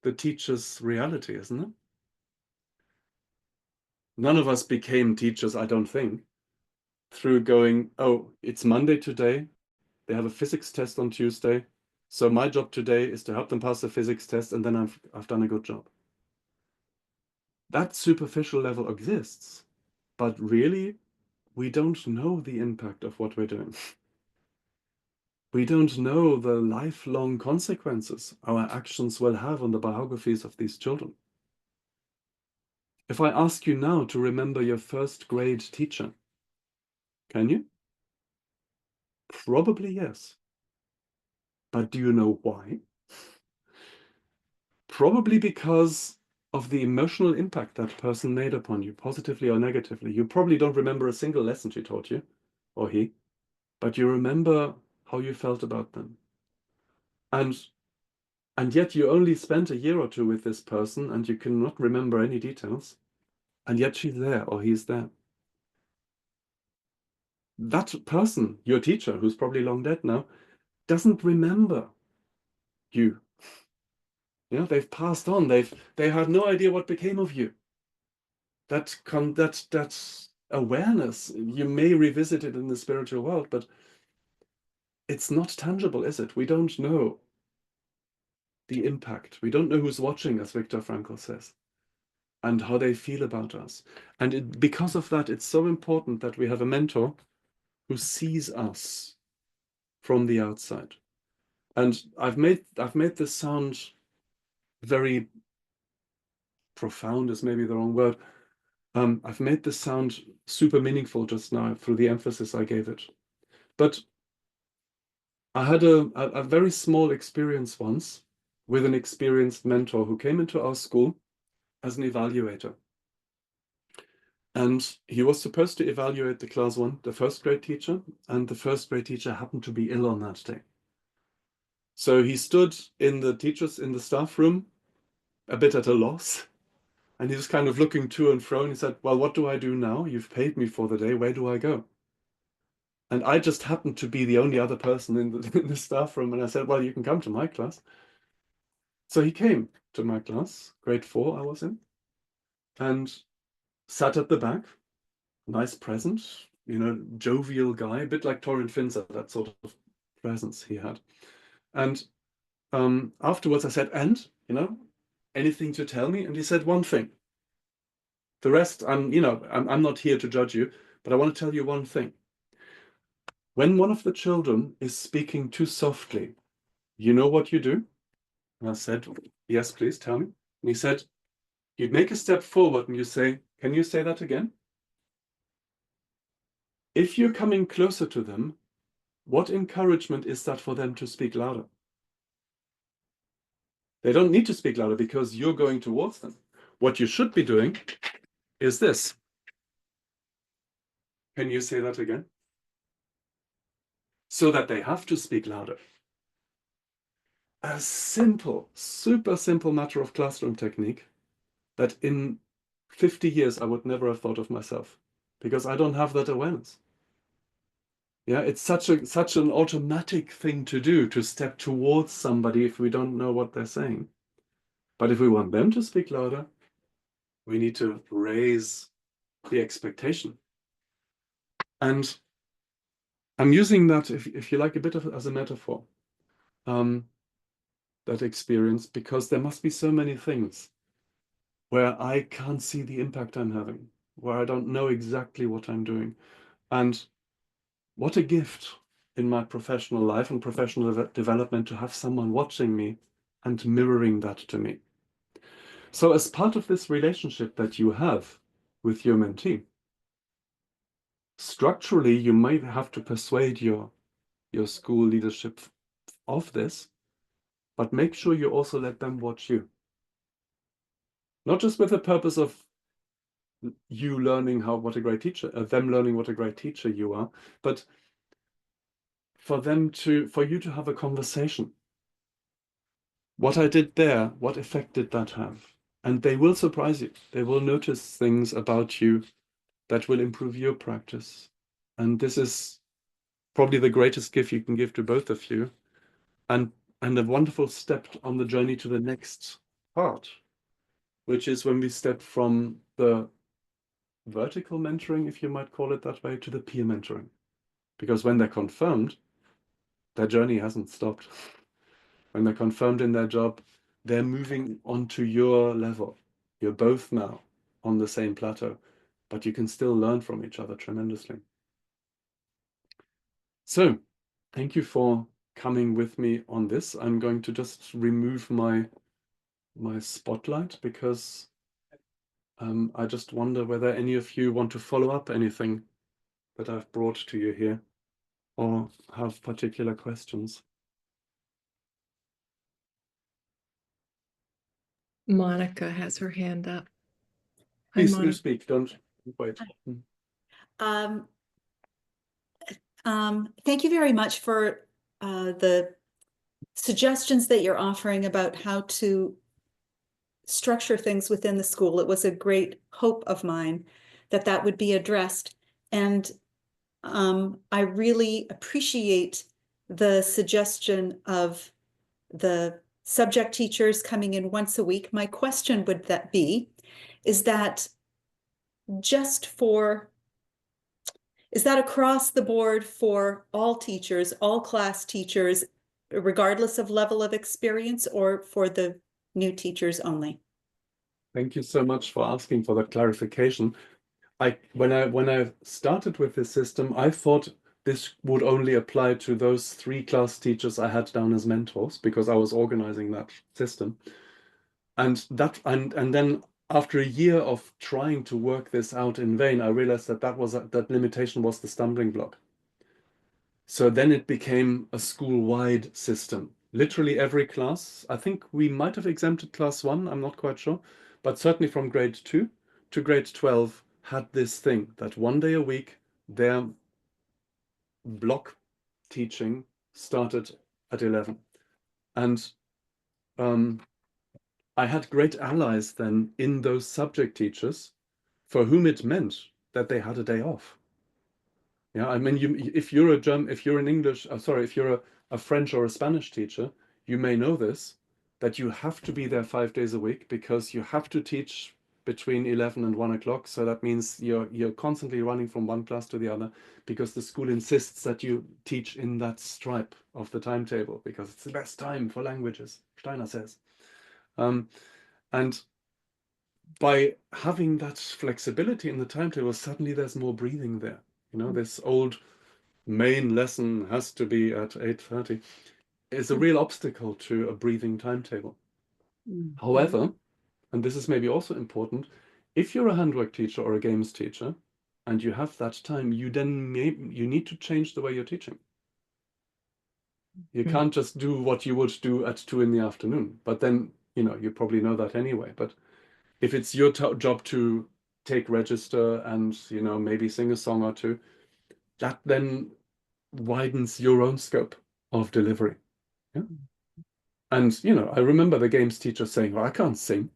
Speaker 3: the teacher's reality, isn't it? none of us became teachers, I don't think, through going, oh, it's Monday today. They have a physics test on Tuesday. So my job today is to help them pass the physics test, and then I've done a good job. That superficial level exists, but really, we don't know the impact of what we're doing. We don't know the lifelong consequences our actions will have on the biographies of these children. If I ask you now to remember your first grade teacher, can you? Probably yes. But do you know why? Probably because of the emotional impact that person made upon you, positively or negatively. You probably don't remember a single lesson she taught you, or he, but you remember how you felt about them. And yet you only spent a year or two with this person and you cannot remember any details. And yet she's there or he's there. That person, your teacher, who's probably long dead now, doesn't remember you. Yeah, they've passed on. They had no idea what became of you. That awareness, you may revisit it in the spiritual world, but it's not tangible, is it? We don't know the impact. We don't know who's watching, as Viktor Frankl says, and how they feel about us. And because of that, it's so important that we have a mentor who sees us from the outside. And I've made this sound very profound, is maybe the wrong word. I've made this sound super meaningful just now through the emphasis I gave it. But I had a very small experience once with an experienced mentor who came into our school as an evaluator. And he was supposed to evaluate the class 1, the first grade teacher, and the first grade teacher happened to be ill on that day. So he stood in the staff room, a bit at a loss, and he was kind of looking to and fro, and he said, well, what do I do now? You've paid me for the day, where do I go? And I just happened to be the only other person in the staff room, and I said, well, you can come to my class. So he came to my class, grade 4 I was in, and sat at the back, nice present, jovial guy, a bit like Torrin Finzer, that sort of presence he had. And afterwards I said, and, anything to tell me? And he said one thing. The rest, I'm not here to judge you, but I want to tell you one thing. When one of the children is speaking too softly, you know what you do? And I said, yes, please tell me. And he said, you'd make a step forward and you say, can you say that again? If you're coming closer to them, what encouragement is that for them to speak louder? They don't need to speak louder because you're going towards them. What you should be doing is this. Can you say that again? So that they have to speak louder. A simple, super simple matter of classroom technique that in 50 years I would never have thought of myself because I don't have that awareness. Yeah, it's such an automatic thing to do, to step towards somebody if we don't know what they're saying. But if we want them to speak louder, we need to raise the expectation. And I'm using that, if you like, a bit of as a metaphor, that experience, because there must be so many things where I can't see the impact I'm having, where I don't know exactly what I'm doing. And what a gift in my professional life and professional development to have someone watching me and mirroring that to me. So as part of this relationship that you have with your mentee, structurally, you might have to persuade your school leadership of this, but make sure you also let them watch you. Not just with the purpose of you learning what a great teacher, them learning what a great teacher you are, but for you to have a conversation. What I did there, what effect did that have? And they will surprise you. They will notice things about you that will improve your practice. And this is probably the greatest gift you can give to both of you. And a wonderful step on the journey to the next part, which is when we step from the vertical mentoring, if you might call it that way, to the peer mentoring. Because when they're confirmed, their journey hasn't stopped. When they're confirmed in their job, they're moving onto your level. You're both now on the same plateau, but you can still learn from each other tremendously. So, thank you for coming with me on this. I'm going to just remove my spotlight because I just wonder whether any of you want to follow up anything that I've brought to you here or have particular questions.
Speaker 1: Monica has her hand up. Hi,
Speaker 3: Please do
Speaker 1: Monica.
Speaker 3: speak, don't wait.
Speaker 4: Thank you very much for the suggestions that you're offering about how to structure things within the school. It was a great hope of mine that that would be addressed. And I really appreciate the suggestion of the subject teachers coming in once a week. My question would that be, is that is that across the board for all teachers, all class teachers, regardless of level of experience, or for the new teachers only?
Speaker 3: Thank you so much for asking for that clarification. When I started with this system, I thought this would only apply to those 3 class teachers I had down as mentors because I was organizing that system. And then after a year of trying to work this out in vain, I realized that limitation was the stumbling block. So then it became a school-wide system. Literally every class, I think we might have exempted class 1, I'm not quite sure, but certainly from grade 2 to grade 12 had this thing that 1 day a week their block teaching started at 11. And I had great allies then in those subject teachers for whom it meant that they had a day off. Yeah, I mean, if you're an English, if you're a French or a Spanish teacher, you may know this, that you have to be there 5 days a week because you have to teach between 11 and 1 o'clock. So that means you're constantly running from one class to the other because the school insists that you teach in that stripe of the timetable because it's the best time for languages, Steiner says. And by having that flexibility in the timetable, suddenly there's more breathing there. You know, this old main lesson has to be at 8:30 is a real obstacle to a breathing timetable. However, and this is maybe also important, if you're a handwork teacher or a games teacher and you have that time, you need to change the way you're teaching. You can't just do what you would do at 2 in the afternoon, but then, you know, you probably know that anyway. But if it's your job to take register and, you know, maybe sing a song or two, that then widens your own scope of delivery. Yeah? And, you know, I remember the games teacher saying, well, I can't sing.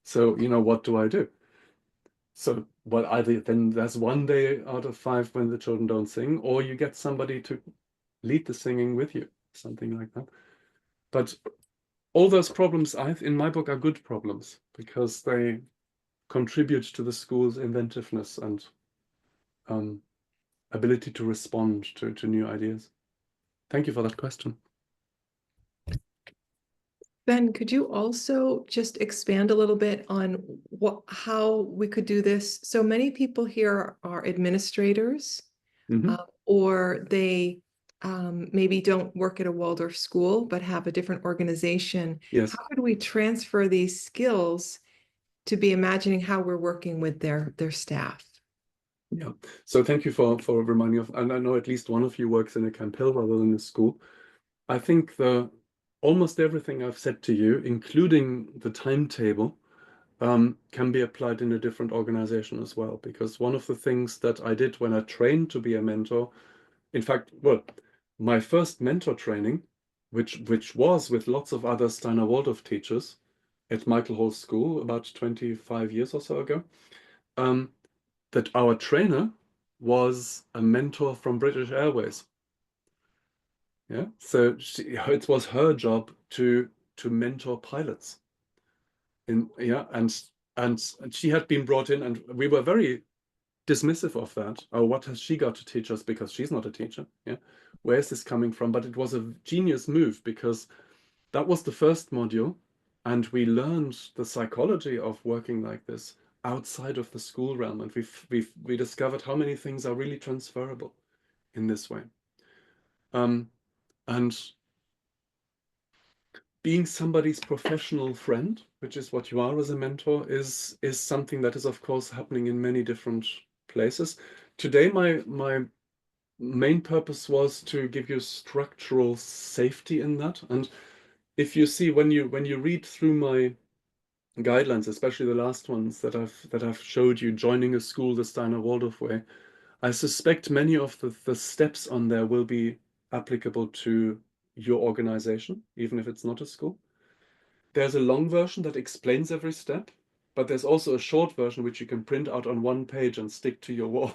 Speaker 3: So, you know, what do I do? So, well, either then there's 1 day out of 5 when the children don't sing, or you get somebody to lead the singing with you, something like that. But all those problems in my book are good problems because they contribute to the school's inventiveness and ability to respond to new ideas. Thank you for that question.
Speaker 1: Ben, could you also just expand a little bit on how we could do this? So many people here are administrators, or they maybe don't work at a Waldorf school, but have a different organization.
Speaker 3: Yes.
Speaker 1: How could we transfer these skills to be imagining how we're working with their staff?
Speaker 3: Yeah. So thank you for reminding of, and I know at least one of you works in a Campbell rather than a school. I think almost everything I've said to you, including the timetable, can be applied in a different organization as well. Because one of the things that I did when I trained to be a mentor, in fact, well, my first mentor training, which was with lots of other Steiner Waldorf teachers at Michael Hall School about 25 years or so ago, that our trainer was a mentor from British Airways. Yeah, so it was her job to mentor pilots. And she had been brought in, and we were very dismissive of that. Oh, what has she got to teach us because she's not a teacher? Yeah, where is this coming from? But it was a genius move because that was the first module, and we learned the psychology of working like this outside of the school realm, and we discovered how many things are really transferable in this way. And being somebody's professional friend, which is what you are as a mentor, is something that is of course happening in many different places. Today, my main purpose was to give you structural safety in that. And if you see, when you read through my guidelines, especially the last ones that I've showed you, joining a school the Steiner Waldorf way, I suspect many of the steps on there will be applicable to your organization, even if it's not a school. There's a long version that explains every step, but there's also a short version which you can print out on one page and stick to your wall.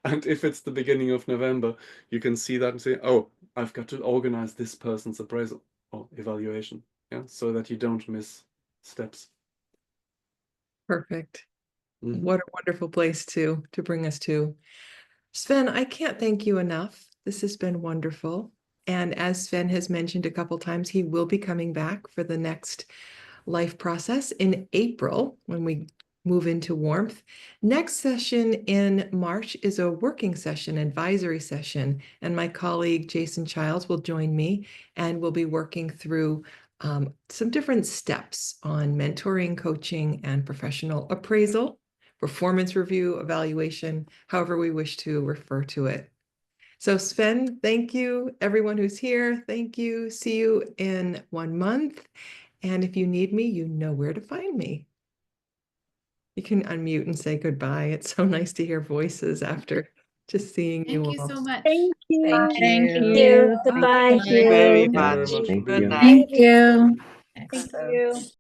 Speaker 3: And if it's the beginning of November, you can see that and say, oh, I've got to organize this person's appraisal or evaluation, yeah, so that you don't miss steps.
Speaker 1: Perfect.
Speaker 3: Mhm.
Speaker 1: What a wonderful place to bring us to. Sven, I can't thank you enough. This has been wonderful. And as Sven has mentioned a couple times, he will be coming back for the next life process in April when we move into warmth. Next session in March is a working session, advisory session, and my colleague Jason Childs will join me, and we'll be working through some different steps on mentoring, coaching, and professional appraisal, performance review, evaluation, however we wish to refer to it. So Sven, thank you. Everyone who's here, thank you. See you in 1 month. And if you need me, you know where to find me. You can unmute and say goodbye. It's so nice to hear voices after just seeing you
Speaker 5: Thank you
Speaker 1: all.
Speaker 5: so much.
Speaker 6: Thank you.
Speaker 5: Thank
Speaker 2: Thank
Speaker 5: you.
Speaker 2: you.
Speaker 6: Goodbye.
Speaker 1: Thank you very
Speaker 3: Thank you very
Speaker 1: much.
Speaker 3: much.
Speaker 7: Thank
Speaker 1: Good
Speaker 7: you.
Speaker 1: night.
Speaker 2: Thank you.
Speaker 6: Thank you.